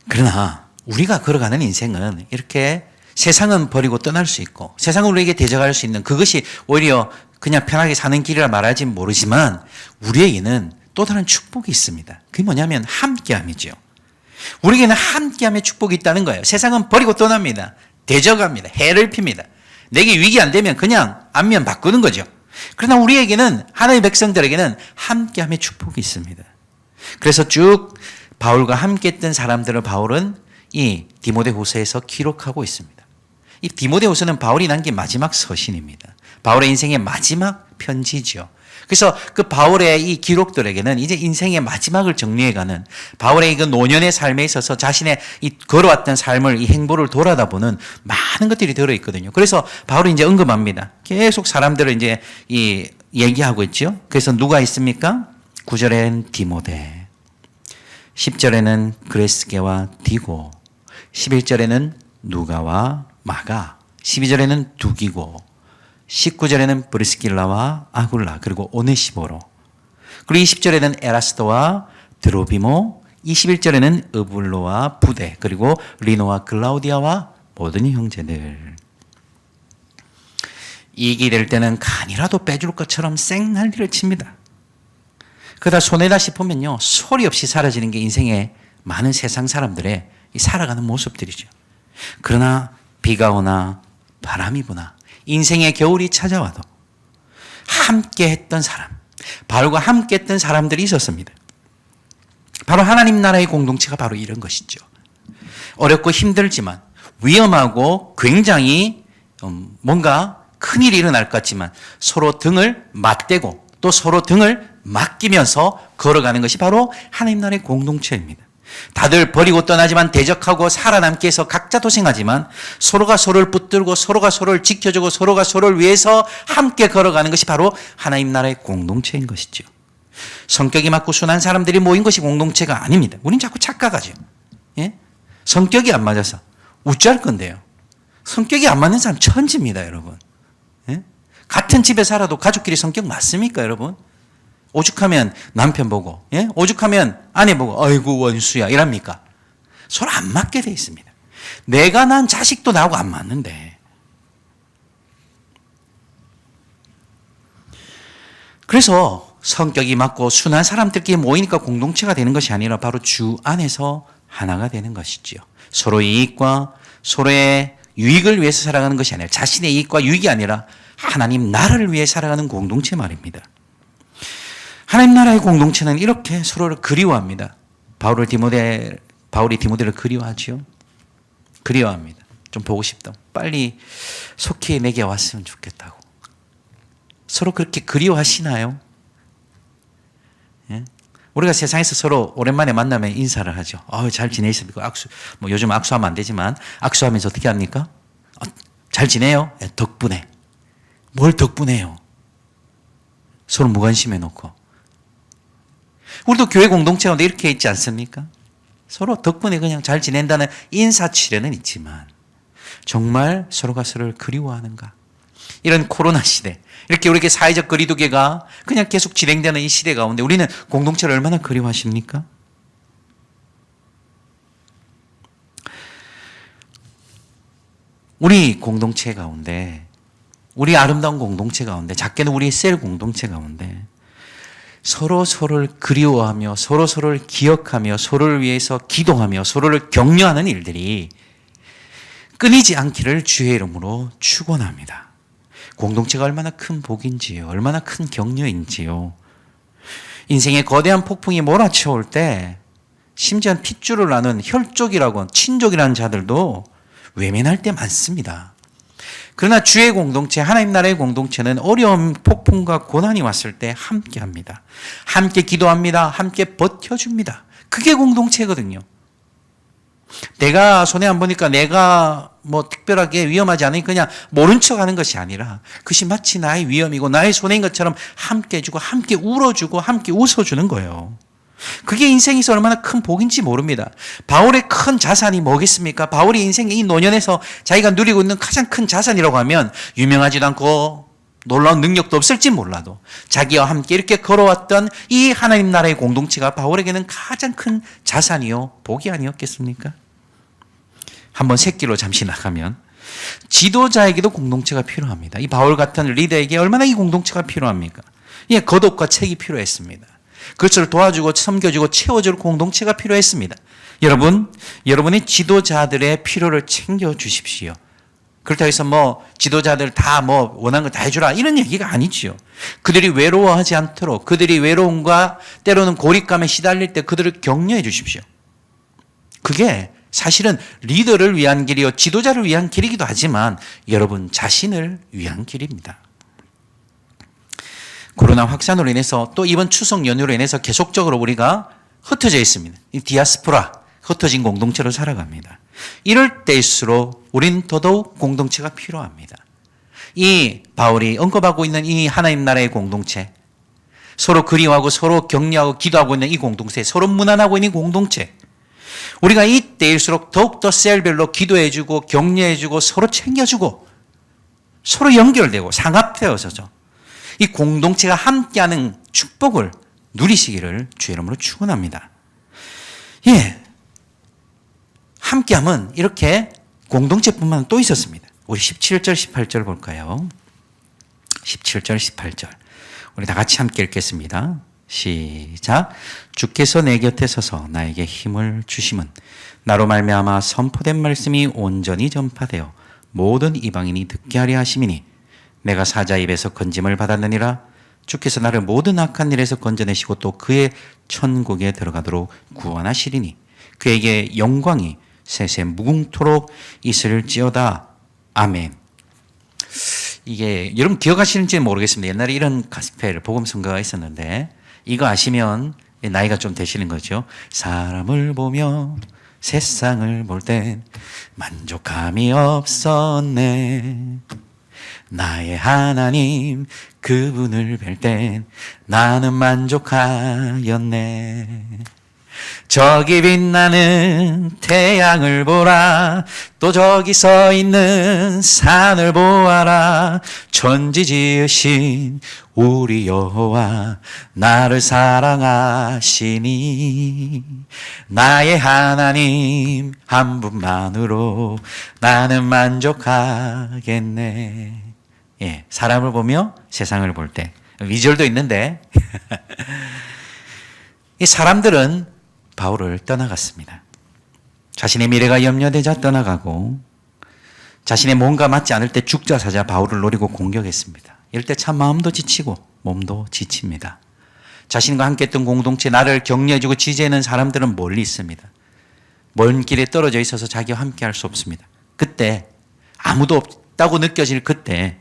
Speaker 1: 그러나 우리가 걸어가는 인생은 이렇게 세상은 버리고 떠날 수 있고 세상은 우리에게 대적할 수 있는, 그것이 오히려 그냥 편하게 사는 길이라 말하지 모르지만 우리에게는 또 다른 축복이 있습니다. 그게 뭐냐면 함께함이죠. 우리에게는 함께함의 축복이 있다는 거예요. 세상은 버리고 떠납니다. 대적합니다. 해를 핍니다. 내게 위기 안 되면 그냥 안면 바꾸는 거죠. 그러나 우리에게는, 하나님의 백성들에게는 함께함의 축복이 있습니다. 그래서 쭉 바울과 함께했던 사람들을 바울은 이 디모데후서에서 기록하고 있습니다. 이 디모데후서는 바울이 남긴 마지막 서신입니다. 바울의 인생의 마지막 편지죠. 그래서 그 바울의 이 기록들에게는 이제 인생의 마지막을 정리해가는, 바울의 그 노년의 삶에 있어서 자신의 이 걸어왔던 삶을, 이 행보를 돌아다보는 많은 것들이 들어있거든요. 그래서 바울이 이제 언급합니다. 계속 사람들을 이제 얘기하고 있죠. 그래서 누가 있습니까? 9절엔 디모데, 10절에는 그레스게와 디고, 11절에는 누가와 마가, 12절에는 두기고, 19절에는 브리스길라와 아굴라, 그리고 오네시보로, 그리고 20절에는 에라스도와 드로비모, 21절에는 으블로와 부데, 그리고 리노와 글라우디아와 모든 형제들. 이익이 될 때는 간이라도 빼줄 것처럼 쌩난리를 칩니다. 그러다 손해다 싶으면요, 소리 없이 사라지는 게 인생의 많은 세상 사람들의 살아가는 모습들이죠. 그러나 비가 오나 바람이 부나 인생의 겨울이 찾아와도 함께 했던 사람, 바울과 함께 했던 사람들이 있었습니다. 바로 하나님 나라의 공동체가 바로 이런 것이죠. 어렵고 힘들지만, 위험하고 굉장히 뭔가 큰일이 일어날 것 같지만 서로 등을 맞대고 또 서로 등을 맡기면서 걸어가는 것이 바로 하나님 나라의 공동체입니다. 다들 버리고 떠나지만 대적하고 살아남기 위해서 각자 도생하지만 서로가 서로를 붙들고 서로가 서로를 지켜주고 서로가 서로를 위해서 함께 걸어가는 것이 바로 하나님 나라의 공동체인 것이죠. 성격이 맞고 순한 사람들이 모인 것이 공동체가 아닙니다. 우린 자꾸 착각하죠. 예? 성격이 안 맞아서 우쭐 건데요. 성격이 안 맞는 사람 천지입니다, 여러분. 예? 같은 집에 살아도 가족끼리 성격 맞습니까, 여러분? 오죽하면 남편 보고, 예? 오죽하면 아내 보고, 아이고 원수야 이랍니까? 서로 안 맞게 돼 있습니다. 내가 난 자식도 나하고 안 맞는데. 그래서 성격이 맞고 순한 사람들끼리 모이니까 공동체가 되는 것이 아니라 바로 주 안에서 하나가 되는 것이지요. 서로의 이익과 서로의 유익을 위해서 살아가는 것이 아니라 자신의 이익과 유익이 아니라 하나님 나라를 위해 살아가는 공동체 말입니다. 하나님 나라의 공동체는 이렇게 서로를 그리워합니다. 바울이 디모데를 그리워하지요. 그리워합니다. 좀 보고 싶다. 빨리 속히 내게 왔으면 좋겠다고. 서로 그렇게 그리워하시나요? 예? 우리가 세상에서 서로 오랜만에 만나면 인사를 하죠. 잘 지내십니까? 악수, 요즘 악수하면 안 되지만 악수하면서 어떻게 합니까? 잘 지내요? 예, 덕분에. 뭘 덕분에요? 서로 무관심해 놓고. 우리도 교회 공동체 가운데 이렇게 있지 않습니까? 서로 덕분에 그냥 잘 지낸다는 인사치레는 있지만 정말 서로가 서로를 그리워하는가? 이런 코로나 시대, 이렇게 우리에게 사회적 거리두기가 그냥 계속 진행되는 이 시대 가운데 우리는 공동체를 얼마나 그리워하십니까? 우리 공동체 가운데, 우리 아름다운 공동체 가운데, 작게는 우리 셀 공동체 가운데 서로 서로를 그리워하며 서로 서로를 기억하며 서로를 위해서 기도하며 서로를 격려하는 일들이 끊이지 않기를 주의 이름으로 축원합니다. 공동체가 얼마나 큰 복인지요. 얼마나 큰 격려인지요. 인생의 거대한 폭풍이 몰아쳐올 때 심지어 핏줄을 나눈 혈족이라고 친족이라는 자들도 외면할 때 많습니다. 그러나 주의 공동체, 하나님 나라의 공동체는 어려운 폭풍과 고난이 왔을 때 함께합니다. 함께 기도합니다. 함께 버텨줍니다. 그게 공동체거든요. 내가 손해 안 보니까 내가 특별하게 위험하지 않으니 그냥 모른 척 하는 것이 아니라 그것이 마치 나의 위험이고 나의 손해인 것처럼 함께 해주고 함께 울어주고 함께 웃어주는 거예요. 그게 인생에서 얼마나 큰 복인지 모릅니다. 바울의 큰 자산이 뭐겠습니까? 바울이 인생의 이 노년에서 자기가 누리고 있는 가장 큰 자산이라고 하면 유명하지도 않고 놀라운 능력도 없을지 몰라도 자기와 함께 이렇게 걸어왔던 이 하나님 나라의 공동체가 바울에게는 가장 큰 자산이요 복이 아니었겠습니까? 한번 새끼로 잠시 나가면 지도자에게도 공동체가 필요합니다. 이 바울 같은 리더에게 얼마나 이 공동체가 필요합니까? 예, 겉옷과 책이 필요했습니다. 그것을 도와주고 섬겨주고 채워줄 공동체가 필요했습니다. 여러분의 지도자들의 필요를 챙겨주십시오. 그렇다고 해서 지도자들 다 원하는 거 다 해주라 이런 얘기가 아니지요. 그들이 외로워하지 않도록 그들이 외로움과 때로는 고립감에 시달릴 때 그들을 격려해 주십시오. 그게 사실은 리더를 위한 길이요 지도자를 위한 길이기도 하지만 여러분 자신을 위한 길입니다. 코로나 확산으로 인해서 또 이번 추석 연휴로 인해서 계속적으로 우리가 흩어져 있습니다. 이 디아스포라, 흩어진 공동체로 살아갑니다. 이럴 때일수록 우린 더더욱 공동체가 필요합니다. 이 바울이 언급하고 있는 이 하나님 나라의 공동체, 서로 그리워하고 서로 격려하고 기도하고 있는 이 공동체, 서로 문안하고 있는 공동체, 우리가 이때일수록 더욱더 셀별로 기도해주고 격려해주고 서로 챙겨주고 서로 연결되고 상합되어서죠. 이 공동체가 함께하는 축복을 누리시기를 주의 이름으로 축원합니다. 예, 함께함은 이렇게 공동체뿐만 또 있었습니다. 우리 17절, 18절 볼까요? 17절, 18절. 우리 다 같이 함께 읽겠습니다. 시작. 주께서 내 곁에 서서 나에게 힘을 주심은 나로 말미암아 선포된 말씀이 온전히 전파되어 모든 이방인이 듣게 하려 하심이니 내가 사자 입에서 건짐을 받았느니라. 주께서 나를 모든 악한 일에서 건져내시고 또 그의 천국에 들어가도록 구원하시리니 그에게 영광이 세세 무궁토록 있을지어다. 아멘. 이게 여러분 기억하시는지 모르겠습니다. 옛날에 이런 가스펠 복음 성가가 있었는데 이거 아시면 나이가 좀 되시는 거죠. 사람을 보며 세상을 볼 땐 만족함이 없었네. 나의 하나님 그분을 뵐 땐 나는 만족하였네. 저기 빛나는 태양을 보라. 또 저기 서 있는 산을 보아라. 천지 지으신 우리 여호와 나를 사랑하시니 나의 하나님 한 분만으로 나는 만족하겠네. 예, 사람을 보며 세상을 볼 때 위절도 있는데 이 사람들은 바울을 떠나갔습니다. 자신의 미래가 염려되자 떠나가고 자신의 몸과 맞지 않을 때 죽자 사자 바울을 노리고 공격했습니다. 이럴 때 참 마음도 지치고 몸도 지칩니다. 자신과 함께 했던 공동체 나를 격려해주고 지지해주는 사람들은 멀리 있습니다. 먼 길에 떨어져 있어서 자기와 함께 할 수 없습니다. 그때 아무도 없다고 느껴질 그때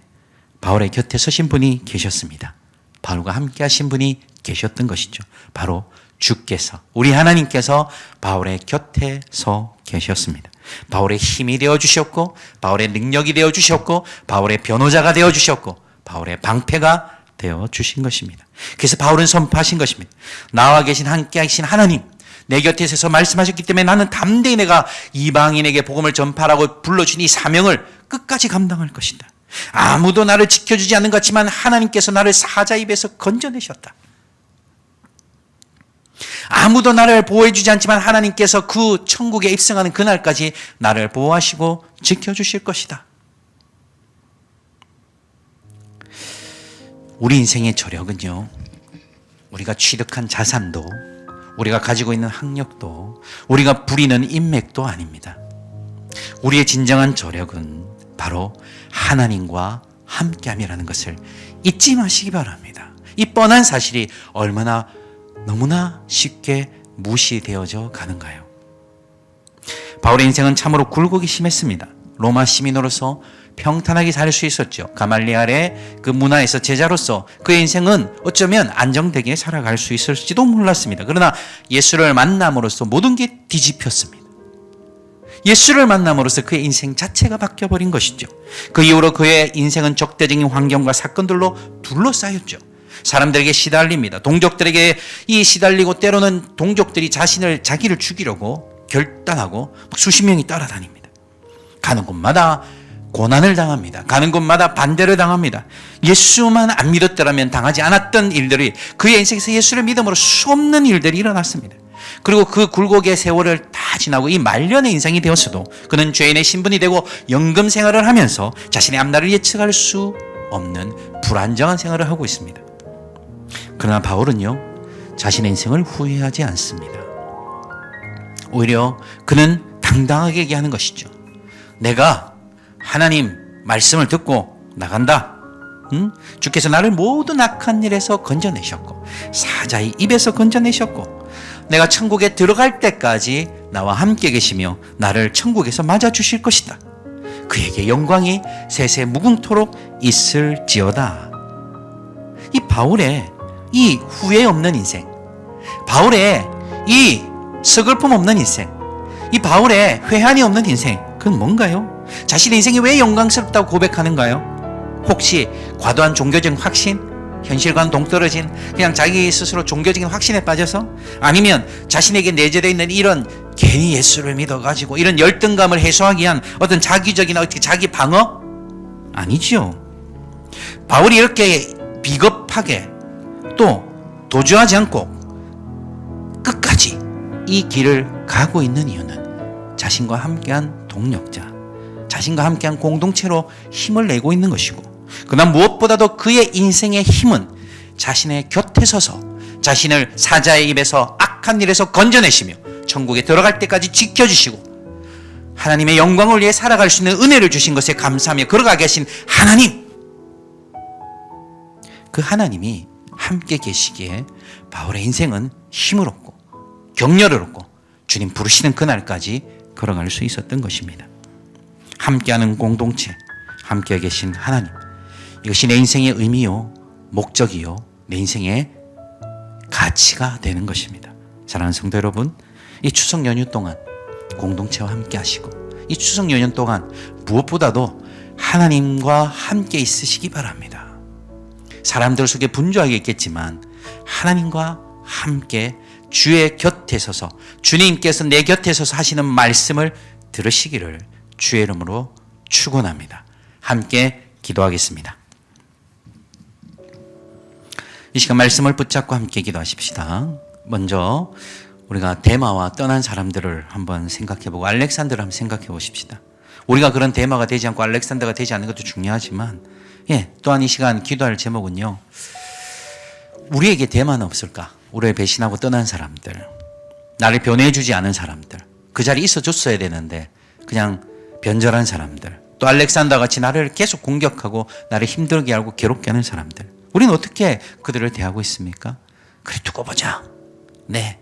Speaker 1: 바울의 곁에 서신 분이 계셨습니다. 바울과 함께 하신 분이 계셨던 것이죠. 바로 주께서, 우리 하나님께서 바울의 곁에 서 계셨습니다. 바울의 힘이 되어주셨고 바울의 능력이 되어주셨고 바울의 변호자가 되어주셨고 바울의 방패가 되어주신 것입니다. 그래서 바울은 선포하신 것입니다. 나와 계신 함께 하신 하나님, 내 곁에 서서 말씀하셨기 때문에 나는 담대히 내가 이방인에게 복음을 전파라고 불러준 이 사명을 끝까지 감당할 것이다. 아무도 나를 지켜주지 않는 것 같지만 하나님께서 나를 사자 입에서 건져내셨다. 아무도 나를 보호해주지 않지만 하나님께서 그 천국에 입성하는 그날까지 나를 보호하시고 지켜주실 것이다. 우리 인생의 저력은요, 우리가 취득한 자산도, 우리가 가지고 있는 학력도, 우리가 부리는 인맥도 아닙니다. 우리의 진정한 저력은 바로 하나님과 함께함이라는 것을 잊지 마시기 바랍니다. 이 뻔한 사실이 얼마나 너무나 쉽게 무시되어져 가는가요? 바울의 인생은 참으로 굴곡이 심했습니다. 로마 시민으로서 평탄하게 살 수 있었죠. 가말리엘의 그 문화에서 제자로서 그의 인생은 어쩌면 안정되게 살아갈 수 있을지도 몰랐습니다. 그러나 예수를 만남으로써 모든 게 뒤집혔습니다. 예수를 만남으로써 그의 인생 자체가 바뀌어버린 것이죠. 그 이후로 그의 인생은 적대적인 환경과 사건들로 둘러싸였죠. 사람들에게 시달립니다. 동족들에게 시달리고 때로는 동족들이 자기를 죽이려고 결단하고 수십 명이 따라다닙니다. 가는 곳마다 고난을 당합니다. 가는 곳마다 반대를 당합니다. 예수만 안 믿었더라면 당하지 않았던 일들이 그의 인생에서 예수를 믿음으로 수없는 일들이 일어났습니다. 그리고 그 굴곡의 세월을 다 지나고 이 말년의 인생이 되었어도 그는 죄인의 신분이 되고 연금 생활을 하면서 자신의 앞날을 예측할 수 없는 불안정한 생활을 하고 있습니다. 그러나 바울은요, 자신의 인생을 후회하지 않습니다. 오히려 그는 당당하게 얘기하는 것이죠. 내가 하나님 말씀을 듣고 나간다. 주께서 나를 모든 악한 일에서 건져내셨고 사자의 입에서 건져내셨고 내가 천국에 들어갈 때까지 나와 함께 계시며 나를 천국에서 맞아주실 것이다. 그에게 영광이 세세 무궁토록 있을지어다. 이 바울의 이 후회 없는 인생, 바울의 이 서글픔 없는 인생, 이 바울의 회한이 없는 인생, 그건 뭔가요? 자신의 인생이 왜 영광스럽다고 고백하는가요? 혹시 과도한 종교적인 확신? 현실과는 동떨어진 그냥 자기 스스로 종교적인 확신에 빠져서? 아니면 자신에게 내재되어 있는 이런 괜히 예수를 믿어가지고 이런 열등감을 해소하기 위한 어떤 자기적인 자기 방어? 아니죠. 바울이 이렇게 비겁하게 또 도주하지 않고 끝까지 이 길을 가고 있는 이유는 자신과 함께한 동력자, 자신과 함께한 공동체로 힘을 내고 있는 것이고, 그러나 무엇보다도 그의 인생의 힘은 자신의 곁에 서서 자신을 사자의 입에서 악한 일에서 건져내시며 천국에 들어갈 때까지 지켜주시고 하나님의 영광을 위해 살아갈 수 있는 은혜를 주신 것에 감사하며 걸어가게 하신 하나님, 그 하나님이 함께 계시기에 바울의 인생은 힘을 얻고 격려를 얻고 주님 부르시는 그날까지 걸어갈 수 있었던 것입니다. 함께하는 공동체, 함께 계신 하나님, 이것이 내 인생의 의미요, 목적이요, 내 인생의 가치가 되는 것입니다. 사랑하는 성도 여러분, 이 추석 연휴 동안 공동체와 함께 하시고 이 추석 연휴 동안 무엇보다도 하나님과 함께 있으시기 바랍니다. 사람들 속에 분주하게 있겠지만 하나님과 함께 주의 곁에 서서 주님께서 내 곁에 서서 하시는 말씀을 들으시기를 주의 이름으로 축원합니다. 함께 기도하겠습니다. 이 시간 말씀을 붙잡고 함께 기도하십시다. 먼저 우리가 데마와 떠난 사람들을 한번 생각해보고 알렉산더를 한번 생각해 보십시다. 우리가 그런 데마가 되지 않고 알렉산더가 되지 않는 것도 중요하지만 또한 이 시간 기도할 제목은요, 우리에게 데마는 없을까? 우리를 배신하고 떠난 사람들, 나를 변해주지 않은 사람들, 그 자리에 있어줬어야 되는데 그냥 변절한 사람들, 또 알렉산더 같이 나를 계속 공격하고 나를 힘들게 하고 괴롭게 하는 사람들, 우리는 어떻게 그들을 대하고 있습니까? 그래, 두고 보자. 네,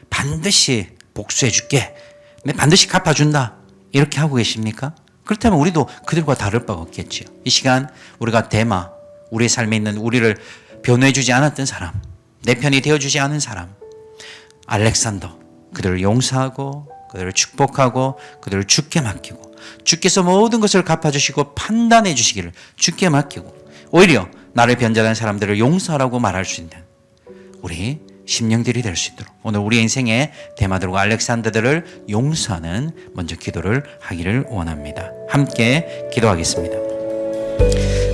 Speaker 1: 반드시 복수해 줄게. 네, 반드시 갚아준다. 이렇게 하고 계십니까? 그렇다면 우리도 그들과 다를 바가 없겠지요. 이 시간 우리가 데마, 우리의 삶에 있는 우리를 변호해 주지 않았던 사람, 내 편이 되어주지 않은 사람, 알렉산더, 그들을 용서하고 그들을 축복하고 그들을 주께 맡기고 주께서 모든 것을 갚아주시고 판단해 주시기를 주께 맡기고 오히려 나를 변절한 사람들을 용서하라고 말할 수 있는 우리 심령들이 될 수 있도록 오늘 우리 인생의 데마들과 알렉산더들을 용서하는 먼저 기도를 하기를 원합니다. 함께 기도하겠습니다.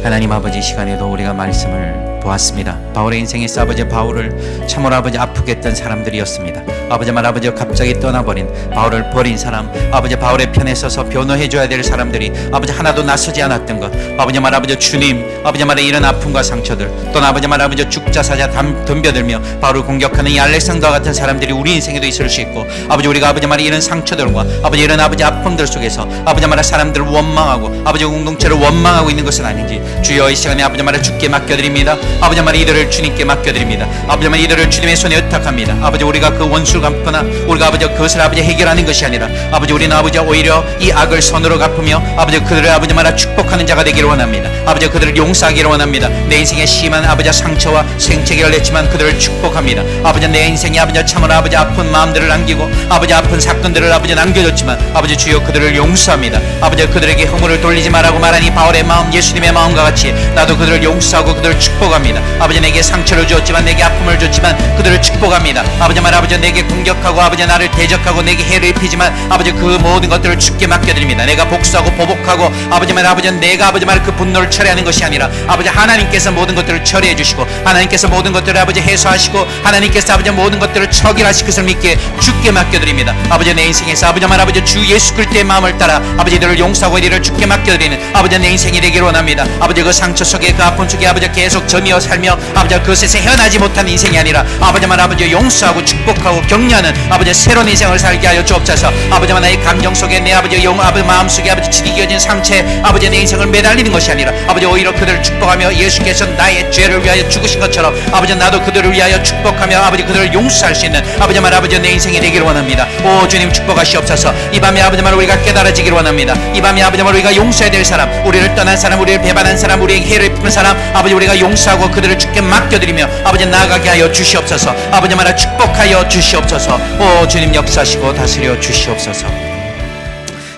Speaker 1: 하나님 아버지, 시간에도 우리가 말씀을 보았습니다. 바울의 인생에서 아버지 바울을 참으로 아버지 아프게 했던 사람들이었습니다. 아버지 말 아버지 갑자기 떠나버린 바울을 버린 사람, 아버지 바울의 편에 서서 변호해줘야 될 사람들이 아버지 하나도 나서지 않았던 것, 아버지 말 아버지 주님, 아버지 말에 이런 아픔과 상처들, 또는 아버지 말 아버지 죽자사자 덤벼들며 바울을 공격하는 이 알렉산더와 같은 사람들이 우리 인생에도 있을 수 있고, 아버지 우리가 아버지 말에 이런 상처들과 아버지 이런 아버지 아픔들 속에서 아버지 말에 사람들을 원망하고 아버지 공동체를 원망하고 있는 것은 아닌지 주여 이 시간에 아버지 말에 주께 맡겨드립니다. 아버지 말 이들을 주님께 맡겨드립니다. 아버지 말 이들을 주님의 손에 의탁합니다. 아버지 우리가 그 원수를 갚거나 우리가 아버지 그것을 아버지 해결하는 것이 아니라 아버지 우리는 아버지 오히려 이 악을 선으로 갚으며 아버지 그들을 아버지 말아 축복하는 자가 되기를 원합니다. 아버지 그들을 용서하기를 원합니다. 내 인생에 심한 아버지 상처와 생채기를 냈지만 그들을 축복합니다. 아버지 내 인생에 아버지 참으로 아버지 아픈 마음들을 남기고 아버지 아픈 사건들을 아버지 남겨줬지만 아버지 주여 그들을 용서합니다. 아버지 그들에게 허물을 돌리지 말라고 말하니 바울의 마음, 예수님의 마음과 같이 나도 그들을 용서하고 그들을 축복합니다. 아버지 내게 상처를 주었지만 내게 아픔을 줬지만 그들을 축복합니다. 아버지 말 아버지 내게 공격하고 아버지 나를 대적하고 내게 해를 입히지만 아버지 그 모든 것들을 주께 맡겨드립니다. 내가 복수하고 보복하고 아버지 말 아버지 내가 아버지 말 그 분노를 처리하는 것이 아니라 아버지 하나님께서 모든 것들을 처리해 주시고 하나님께서 모든 것들을 아버지 해소하시고 하나님께서 아버지 모든 것들을 처결하실 것을 믿게 주께 맡겨드립니다. 아버지 내 인생에서 아버지 말 아버지 주 예수 그리스도의 마음을 따라 아버지 이들을 용서하고 이들을 주께 맡겨드리는 아버지 내 인생이 되기를 원합니다. 아버지 그 상처 속에 그 아픔 속에 아버지 계속 점이어 살며 아버지 그것에서 헤어나지 못한 인생이 아니라 아버지 말 아버지 용서하고 축복하고 격려하는 아버지 새로운 인생을 살게 하여 주옵소서. 아버지 말 나의 감정 속에 내 아버지 아버지 마음 속에 아버지 지리겨진 상처에 아버지 내 인생을 매달리는 것이 아니라 아버지 오히려 그들을 축복하며 예수께서 나의 죄를 위하여 죽으신 것처럼 아버지 나도 그들을 위하여 축복하며 아버지 그들을 용서할 수 있는 아버지 말 아버지 내 인생이 되기를 원합니다. 오 주님 축복하시옵소서. 이 밤에 아버지 말 우리가 깨달아지기를 원합니다. 이 밤에 아버지 말 우리가 용서해야 될 사람, 우리를 떠난 사람, 우리를 배반한 사람, 우리에게 해를 입힌 사람 아버지 우리가 용서하고 그들을 주께 맡겨드리며 아버지 나아가게 하여 주시옵소서. 아버지 말아 축복하여 주시옵소서. 오 주님 역사하시고 다스려 주시옵소서.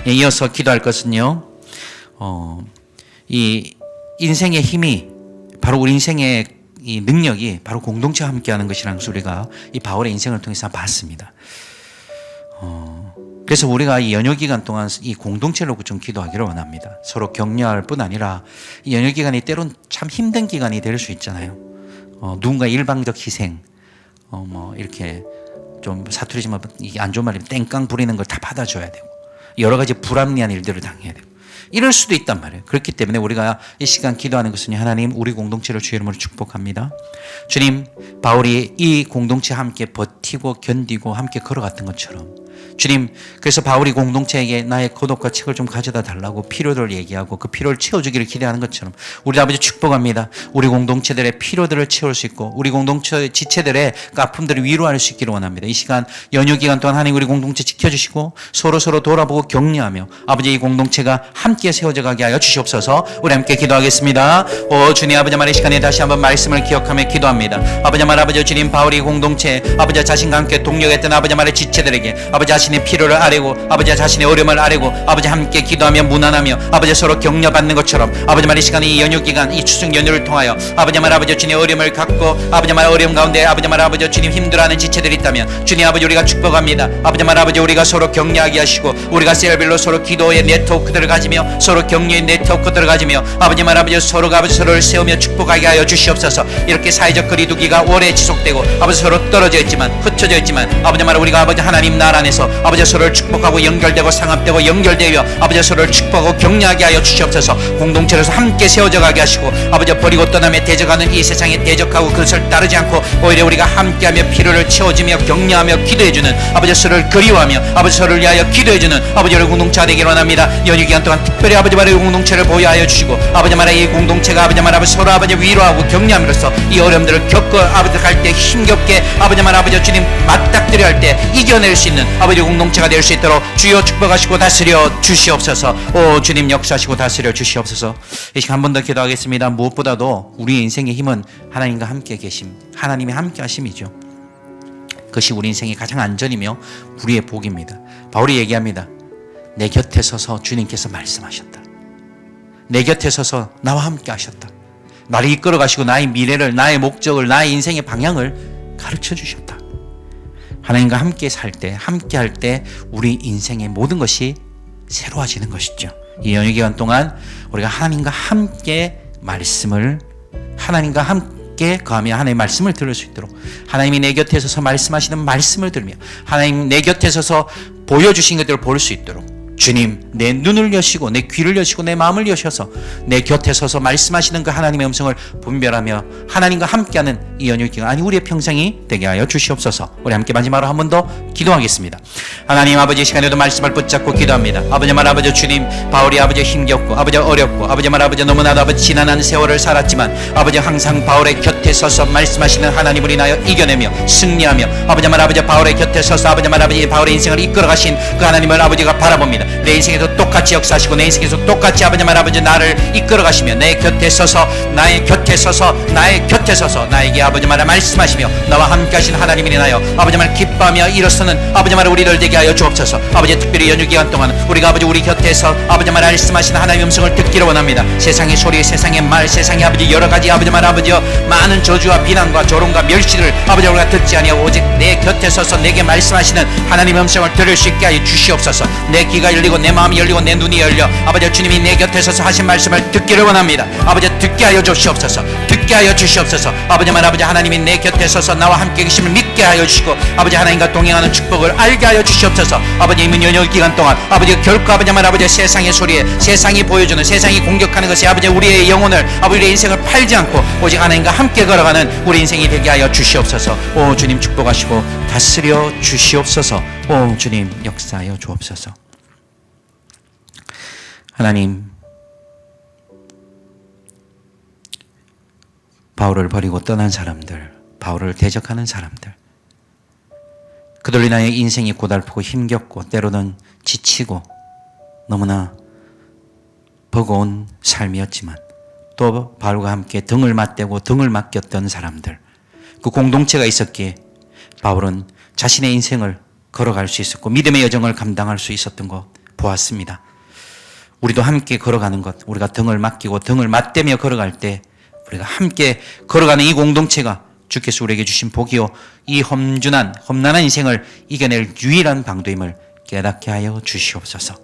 Speaker 1: 이어서 기도할 것은요, 이 인생의 힘이 바로 우리 인생의 이 능력이 바로 공동체와 함께하는 것이라는 것을 우리가 이 바울의 인생을 통해서 봤습니다. 그래서 우리가 이 연휴 기간 동안 이 공동체를 좀 기도하기를 원합니다. 서로 격려할 뿐 아니라 이 연휴 기간이 때론 참 힘든 기간이 될 수 있잖아요. 누군가 일방적 희생, 이렇게 좀 사투리지만 이게 안 좋은 말이면 땡깡 부리는 걸 다 받아줘야 되고 여러 가지 불합리한 일들을 당해야 되고 이럴 수도 있단 말이에요. 그렇기 때문에 우리가 이 시간 기도하는 것은 하나님 우리 공동체를 주의 이름으로 축복합니다. 주님 바울이 이 공동체와 함께 버티고 견디고 함께 걸어갔던 것처럼 주님, 그래서 바울이 공동체에게 나의 겉옷과 책을 좀 가져다 달라고 필요를 얘기하고 그 필요를 채워주기를 기대하는 것처럼 우리 아버지 축복합니다. 우리 공동체들의 필요들을 채울 수 있고 우리 공동체 지체들의 그 아픔들을 위로할 수 있기를 원합니다. 이 시간 연휴 기간 동안 하나님 우리 공동체 지켜주시고 서로 돌아보고 격려하며 아버지 이 공동체가 함께 세워져 가게 하여 주시옵소서. 우리 함께 기도하겠습니다. 오 주님, 아버지 말 이 시간에 다시 한번 말씀을 기억하며 기도합니다. 아버지 말 아버지 주님, 바울이 공동체 아버지 자신과 함께 동력했던 아버지 말의 지체들에게 아버지 자신의 필요를 아뢰고 아버지 자신의 어려움을 아뢰고 아버지 함께 기도하며 문안하며 아버지 서로 격려받는 것처럼 아버지 말 이 시간에 이 연휴 기간 이 추석 연휴를 통하여 아버지 말 아버지 주님 어려움을 갖고 아버지 말 어려움 가운데 아버지 말 아버지 주님 힘들어하는 지체들이 있다면 주님 아버지 우리가 축복합니다. 아버지 말 아버지 우리가 서로 격려하게 하시고 우리가 셀빌로 서로 기도의 네트워크들을 가지며 서로 격려의 네트워크들을 가지며 아버지 말 아버지 서로가 아버지 서로를 세우며 축복하게 하여 주시옵소서. 이렇게 사회적 거리두기가 오래 지속되고 아버지 서로 떨어져 있지만 흩어져 있지만 아버지 말 우리가 아버지 하나님 나라 안에서 아버지 서로를 축복하고 연결되고 상합되고 연결되며 아버지 서로를 축복하고 격려하게 하여 주시옵소서. 공동체로서 함께 세워져 가게 하시고 아버지 버리고 떠나며 대적하는 이 세상에 대적하고 그것을 따르지 않고 오히려 우리가 함께하며 필요를 채워주며 격려하며 기도해주는 아버지 서로를 그리워하며 아버지 서로를 위하여 기도해주는 아버지 우리 공동체가 되기를 원합니다. 연휴 기간 동안 특별히 아버지 말의 공동체를 보유하여 주시고 아버지 말의 이 공동체가 아버지 말 아버지 서로 아버지 위로하고 격려함으로써 이 어려움들을 겪어 아버지 갈 때 힘겹게 아버지 말 아버지 주님 맞닥뜨려 할 때 이겨낼 수 있는 아버지 공동체가 될 수 있도록 주여 축복하시고 다스려 주시옵소서. 오 주님 역사하시고 다스려 주시옵소서. 이 시간 한 번 더 기도하겠습니다. 무엇보다도 우리 인생의 힘은 하나님과 함께 계심, 하나님이 함께 하심이죠. 그것이 우리 인생의 가장 안전이며 우리의 복입니다. 바울이 얘기합니다. 내 곁에 서서 주님께서 말씀하셨다. 내 곁에 서서 나와 함께 하셨다. 나를 이끌어 가시고 나의 미래를, 나의 목적을, 나의 인생의 방향을 가르쳐 주셨다. 하나님과 함께 살 때, 함께 할 때 우리 인생의 모든 것이 새로워지는 것이죠. 이 연휴 기간 동안 우리가 하나님과 함께 말씀을, 하나님과 함께 거하며 하나님의 말씀을 들을 수 있도록 하나님이 내 곁에 서서 말씀하시는 말씀을 들으며 하나님 내 곁에 서서 보여주신 것들을 볼 수 있도록 주님 내 눈을 여시고 내 귀를 여시고 내 마음을 여셔서 내 곁에 서서 말씀하시는 그 하나님의 음성을 분별하며 하나님과 함께하는 이 연휴 기간 아니 우리의 평생이 되게 하여 주시옵소서. 우리 함께 마지막으로 한 번 더 기도하겠습니다. 하나님 아버지 시간에도 말씀을 붙잡고 기도합니다. 아버지 말 아버지 주님 바울이 아버지 힘겹고 아버지 어렵고 아버지 말 아버지 너무나도 아버지 지난한 세월을 살았지만 아버지 항상 바울의 곁에 서서 말씀하시는 하나님을 인하여 이겨내며 승리하며 아버지 말 아버지 바울의 곁에 서서 아버지 말 아버지 바울의 인생을 이끌어 가신 그 하나님을 아버지가 바라봅니다. 내 인생에서 똑같이 역사하시고 내 인생에서 똑같이 아버지 말 아버지 나를 이끌어 가시며 내 곁에 서서 나의 곁에 서서 나의 곁에 서서 나에게 아버지 말을 말씀하시며 나와 함께 하신 하나님을 인하여 아버지 말 기뻐하며 일어서는 아버지 말을 우리들 되게 하여 주옵소서. 아버지 특별히 연휴 기간 동안 우리가 아버지 우리 곁에서 아버지 말 말씀하시는 하나님의 음성을 듣기를 원합니다. 세상의 소리 세상의 말 세상의 아버지 여러 가지 아버지 말 아버지여 많은 저주와 비난과 조롱과 멸시를 아버지 우리가 듣지 아니하고 오직 내 곁에 서서 내게 말씀하시는 하나님의 음성을 들을 수 있게 하여 주시옵소서. 내 귀가 열리고 내 마음이 열리고 내 눈이 열려 아버지 주님이 내 곁에 서서 하신 말씀을 듣기를 원합니다. 아버지 듣게 하여 주시옵소서. 듣게 하여 주시옵소서. 아버지 말 아버지 하나님이 내 곁에 서서 나와 함께 계심을 믿게 하여 주시고 아버지 하나님과 동행하는 축복을 알게 하여 주시옵소서. 아버지 이번 연휴 기간 동안 아버지 결코 아버지 말 아버지 세상의 소리에 세상이 보여주는 세상이 공격하는 것이 아버지 우리의 영혼을 아버지 우리의 인생을 팔지 않고 오직 하나님과 함께 걸어가는 우리 인생이 되게 하여 주시옵소서. 오 주님 축복하시고 다스려 주시옵소서. 오 주님 역사하여 주옵소서. 하나님 바울을 버리고 떠난 사람들, 바울을 대적하는 사람들, 그들로 인하여 인생이 고달프고 힘겹고 때로는 지치고 너무나 버거운 삶이었지만 또 바울과 함께 등을 맞대고 등을 맡겼던 사람들, 그 공동체가 있었기에 바울은 자신의 인생을 걸어갈 수 있었고 믿음의 여정을 감당할 수 있었던 것 보았습니다. 우리도 함께 걸어가는 것, 우리가 등을 맡기고 등을 맞대며 걸어갈 때 우리가 함께 걸어가는 이 공동체가 주께서 우리에게 주신 복이요 이 험난한 인생을 이겨낼 유일한 방도임을 깨닫게 하여 주시옵소서.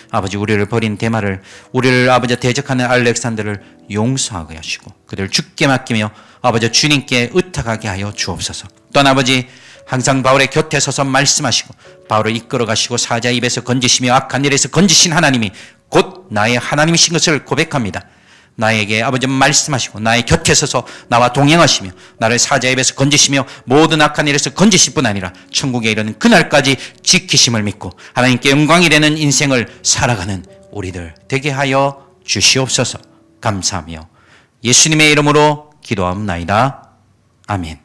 Speaker 1: 아버지 우리를 버린 데마를, 우리를 아버지 대적하는 알렉산더를 용서하게 하시고 그들을 주께 맡기며 아버지 주님께 의탁하게 하여 주옵소서. 또한 아버지 항상 바울의 곁에 서서 말씀하시고 바울을 이끌어 가시고 사자 입에서 건지시며 악한 일에서 건지신 하나님이 곧 나의 하나님이신 것을 고백합니다. 나에게 아버지 말씀하시고 나의 곁에 서서 나와 동행하시며 나를 사자의 입에서 건지시며 모든 악한 일에서 건지실 뿐 아니라 천국에 이르는 그날까지 지키심을 믿고 하나님께 영광이 되는 인생을 살아가는 우리들 되게 하여 주시옵소서. 감사하며 예수님의 이름으로 기도하옵나이다. 아멘.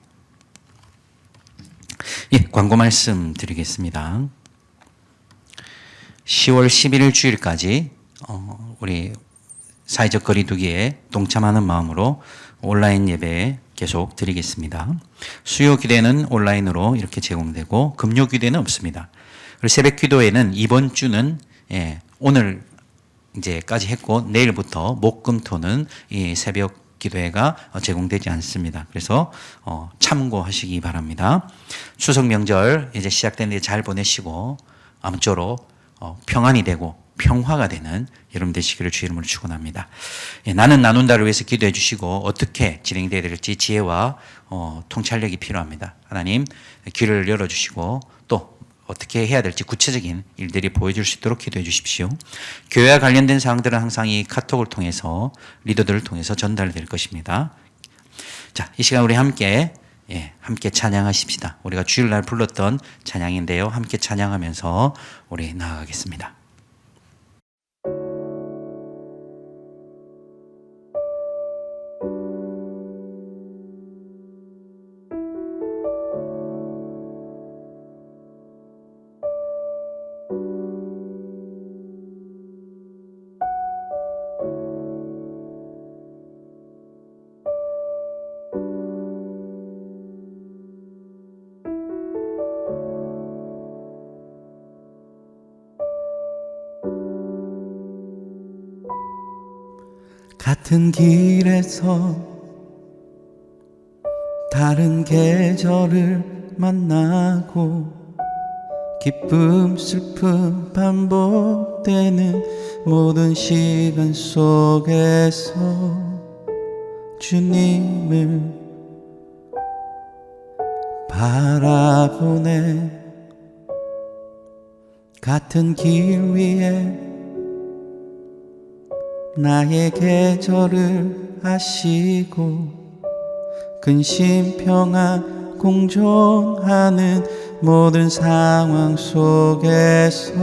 Speaker 1: 예, 광고 말씀 드리겠습니다. 10월 11일 주일까지 우리 사회적 거리두기에 동참하는 마음으로 온라인 예배 계속 드리겠습니다. 수요 기도회는 온라인으로 이렇게 제공되고 금요 기도회는 없습니다. 그리고 새벽 기도회는 이번 주는 오늘 이제까지 했고 내일부터 목금토는 이 새벽 기도회가 제공되지 않습니다. 그래서 참고하시기 바랍니다. 추석 명절 이제 시작되는데 잘 보내시고 아무쪼록 평안이 되고 평화가 되는 여러분 되시기를 주 이름으로 축원합니다. 나는 나눈다를 위해서 기도해 주시고 어떻게 진행되어야 될지 지혜와 통찰력이 필요합니다. 하나님 길을 열어주시고 또 어떻게 해야 될지 구체적인 일들이 보여줄 수 있도록 기도해 주십시오. 교회와 관련된 사항들은 항상 이 카톡을 통해서 리더들을 통해서 전달될 것입니다. 자, 이 시간 우리 함께 찬양하십시다. 우리가 주일날 불렀던 찬양인데요. 함께 찬양하면서 우리 나아가겠습니다. 같은 길에서 다른 계절을 만나고 기쁨 슬픔 반복되는 모든 시간 속에서 주님을 바라보네. 같은 길 위에 나의 계절을 아시고 근심 평안 공존하는 모든 상황 속에서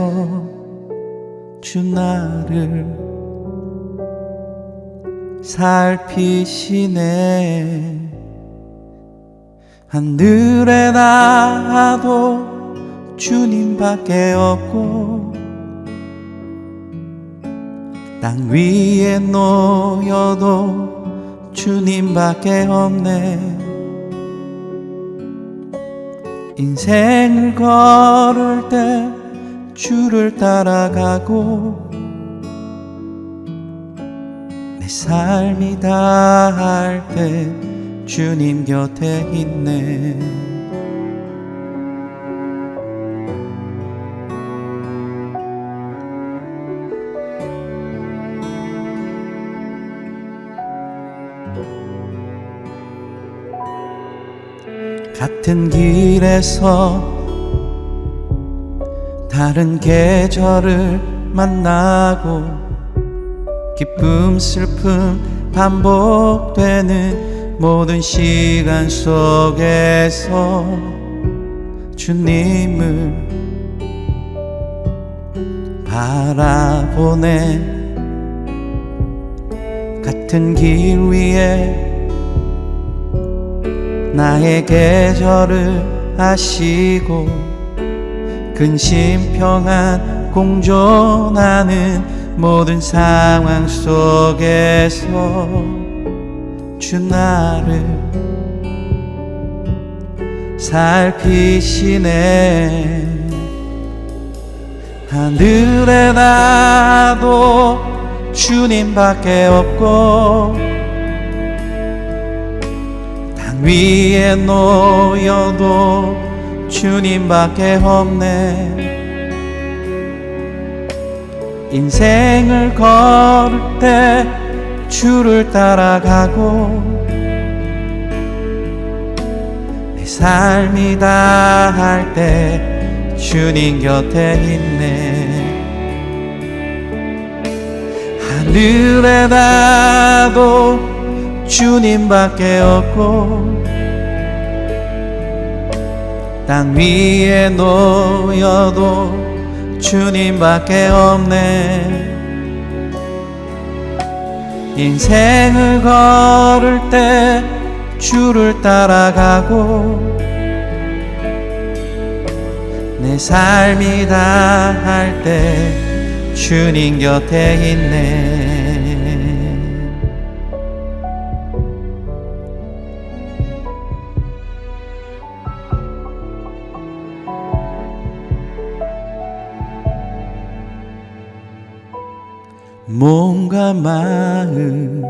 Speaker 1: 주 나를 살피시네. 하늘에 닿아도 주님밖에 없고 땅 위에 놓여도 주님밖에 없네. 인생을 걸을 때 주를 따라가고 내 삶이 다할 때 주님 곁에 있네. 같은 길에서 다른 계절을 만나고 기쁨 슬픔 반복되는 모든 시간 속에서 주님을 바라보네. 같은 길 위에 나의 계절을 아시고 근심 평안 공존하는 모든 상황 속에서 주 나를 살피시네. 하늘에 나도 주님밖에 없고 위에 놓여도 주님밖에 없네. 인생을 걸을 때 주를 따라가고 내 삶이 다할 때 주님 곁에 있네. 하늘에 나도 주님밖에 없고 땅 위에 놓여도 주님밖에 없네. 인생을 걸을 때 주를 따라가고 내 삶이 다할 때 주님 곁에 있네. 몸과 마음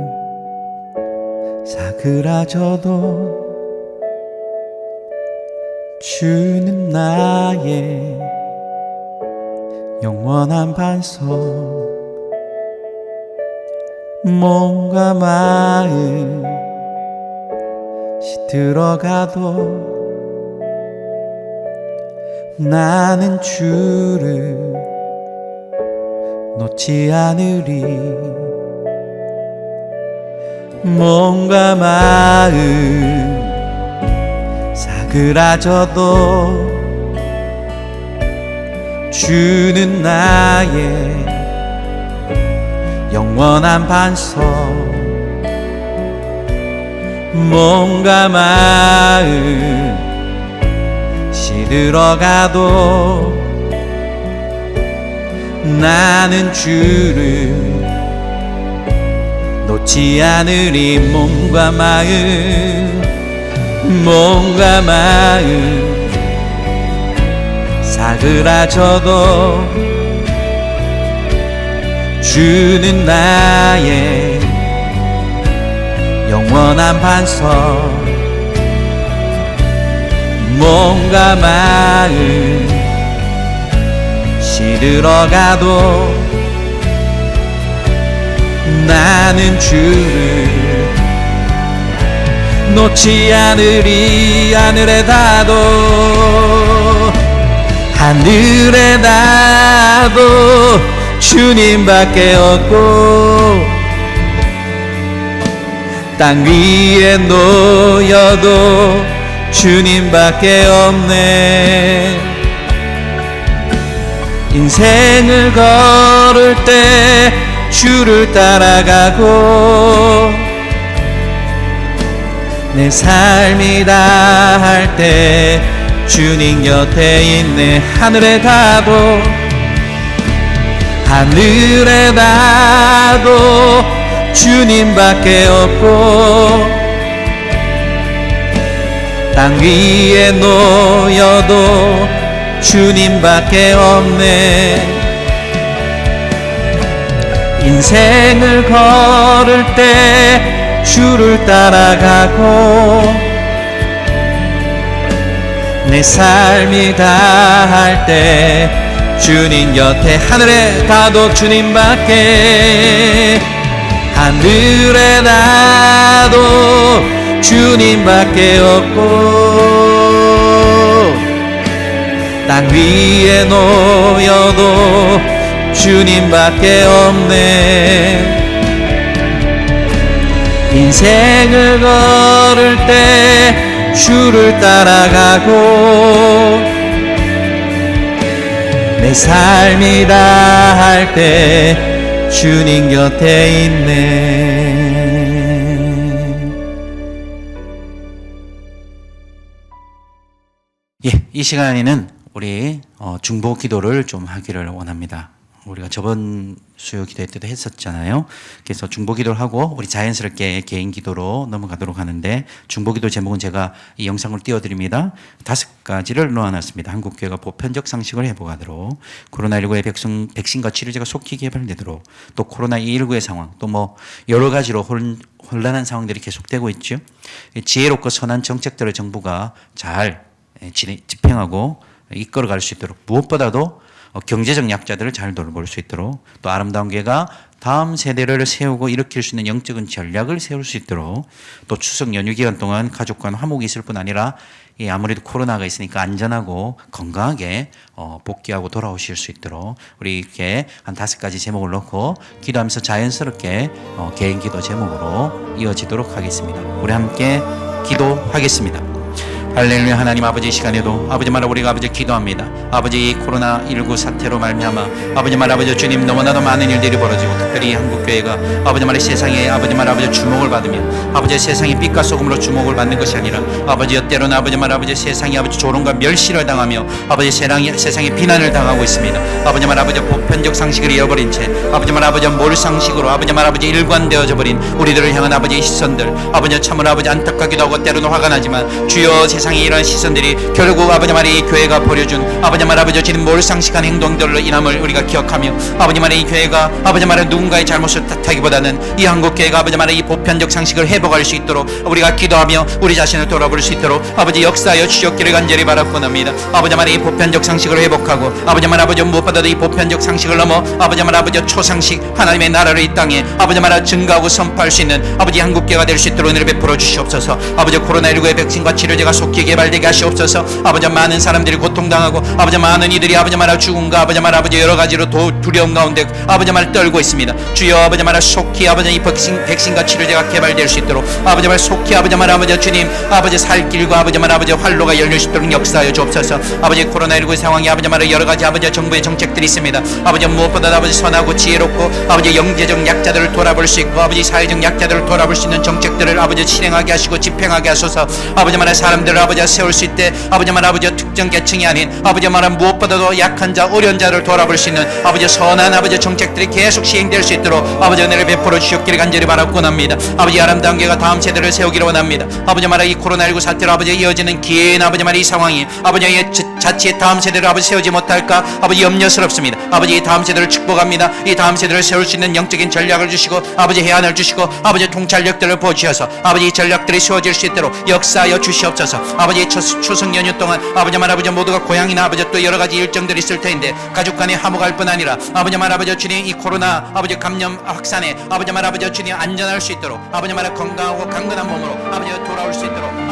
Speaker 1: 사그라져도 주는 나의 영원한 반석. 몸과 마음 시들어가도 나는 주를 놓지 않으리. 몸과 마음 사그라져도 주는 나의 영원한 반석. 몸과 마음 시들어가도 나는 주를 놓지 않으리. 몸과 마음 몸과 마음 사그라져도 주는 나의 영원한 반석. 몸과 마음 시들어가도 나는 주를 놓지 않으리. 하늘에 닿아도 하늘에 닿아도 주님밖에 없고 땅 위에 놓여도 주님밖에 없네. 인생을 걸을 때 주를 따라가고 내 삶이 다할 때 주님 곁에 있네. 하늘에 닿아도 하늘에 닿아도 주님밖에 없고 땅 위에 놓여도 주님밖에 없네. 인생을 걸을 때 주를 따라가고 내 삶이 다할 때 주님 곁에 하늘에 닿아도 주님밖에 하늘에 닿아도 주님밖에 없고 땅 위에 놓여도 주님밖에 없네. 인생을 걸을 때 주를 따라가고 내 삶이 다할 때 주님 곁에 있네. 예, 이 시간에는 우리 중보 기도를 좀 하기를 원합니다. 우리가 저번 수요 기도 때도 했었잖아요. 그래서 중보 기도를 하고 우리 자연스럽게 개인 기도로 넘어가도록 하는데, 중보 기도 제목은 제가 이 영상을 띄워드립니다. 5가지를 놓아놨습니다. 한국교회가 보편적 상식을 회복하도록, 코로나19의 백신과 치료제가 속히 개발되도록, 또 코로나19의 상황, 또 뭐 여러 가지로 혼란한 상황들이 계속되고 있죠. 지혜롭고 선한 정책들을 정부가 잘 집행하고 이끌어갈 수 있도록, 무엇보다도 경제적 약자들을 잘 돌볼 수 있도록 또 아름다운 교회가 다음 세대를 세우고 일으킬 수 있는 영적인 전략을 세울 수 있도록 또 추석 연휴 기간 동안 가족과 화목이 있을 뿐 아니라 아무래도 코로나가 있으니까 안전하고 건강하게 복귀하고 돌아오실 수 있도록 우리 이렇게 한 5가지 제목을 놓고 기도하면서 자연스럽게 개인 기도 제목으로 이어지도록 하겠습니다. 우리 함께 기도하겠습니다. 할렐루야. 하나님 아버지, 이 시간에도 아버지 말아 우리가 아버지 기도합니다. 아버지 코로나19 사태로 말미암아 아버지 말아 아버지 주님 너무나도 많은 일들이 벌어지고 특별히 한국교회가 아버지 말아 세상에 아버지 말아 아버지 주목을 받으며 아버지 세상의 빛과 소금으로 주목을 받는 것이 아니라 아버지 때로는 아버지 말아 아버지 세상이 아버지 조롱과 멸시를 당하며 아버지 세상에 비난을 당하고 있습니다. 아버지 말아 아버지 보편적 상식을 잃어버린 채 아버지 말아 아버지 몰상식으로 아버지 말아 아버지 일관되어져 버린 우리들을 향한 아버지의 시선들 아버지 참으로 아버지 안타깝기도 하고 때로는 화가 나지만 주여 세상에 이런 시선들이 결국 아버지 말이 이 교회가 버려준 아버지 말 아버지 주님 몰상식한 행동들로 인함을 우리가 기억하며 아버지 말이 이 교회가 아버지 말의 누군가의 잘못을 탓하기보다는 이 한국교회가 아버지 말의 이 보편적 상식을 회복할 수 있도록 우리가 기도하며 우리 자신을 돌아볼 수 있도록 아버지 역사하여 주셨기를 간절히 바라고 납니다. 아버지 말의 이 보편적 상식을 회복하고 아버지 말 아버지 무엇보다도 이 보편적 상식을 넘어 아버지 말 아버지 초상식 하나님의 나라를 이 땅에 아버지 말 증가하고 선포할 수 있는 아버지 한국교회가 될 수 있도록 은혜를 베풀어 주시옵소서. 아버지 코로나19의 백신과 치료제가 속히 개발되게 하시옵소서. 아버지 많은 사람들이 고통당하고 아버지 많은 이들이 아버지 말아 죽음과 아버지 말 아버지 여러 가지로 두려움 가운데 아버지 말 떨고 있습니다. 주여 아버지 말아 속히 아버지 이 백신과 치료제가 개발될 수 있도록 아버지 말 속히 아버지 말 아버지 주님 아버지 살 길과 아버지 말 아버지 활로가 열릴 수 있도록 역사하여 주옵소서. 아버지 코로나19 상황이 아버지 말아 여러 가지 아버지 정부의 정책들이 있습니다. 아버지 무엇보다 아버지 선하고 지혜롭고 아버지 영재적 약자들을 돌아볼 수 있고 아버지 사회적 약자들을 돌아볼 수 있는 정책들을 아버지 실행하게 하시고 집행하게 하소서. 아버지 말아 사람들을 아버지 세울 수 있대 아버지 말 아버지 특정 계층이 아닌 아버지 말은 무엇보다도 약한 자 어려운 자를 돌아볼 수 있는 아버지 선한 아버지 정책들이 계속 시행될 수 있도록 아버지 은혜를 베풀어 주셨기를 간절히 바라고 납니다. 아버지 아름다운 교회가 다음 세대를 세우기를 원합니다. 아버지 말아 이 코로나19 사태로 아버지 이어지는 긴 아버지 말이 이 상황이 아버지의 자칫 다음 세대를 아버지 세우지 못할까 아버지 염려스럽습니다. 아버지 이 다음 세대를 축복합니다. 이 다음 세대를 세울 수 있는 영적인 전략을 주시고 아버지 해안을 주시고 아버지 통찰력들을 보여주셔서 아버지 이 전략들이 세워질 수 있도록 역사하여 주시옵소서. 아버지 추석 연휴 동안 아버지 말 아버지 모두가 고향이나 아버지 또 여러 가지 일정들이 있을 텐데 가족 간에 화목할 뿐 아니라 아버지 말 아버지 주님 이 코로나 아버지 감염 확산에 아버지 말 아버지 주님 안전할 수 있도록 아버지 말 건강하고 강건한 몸으로 아버지 돌아올 수 있도록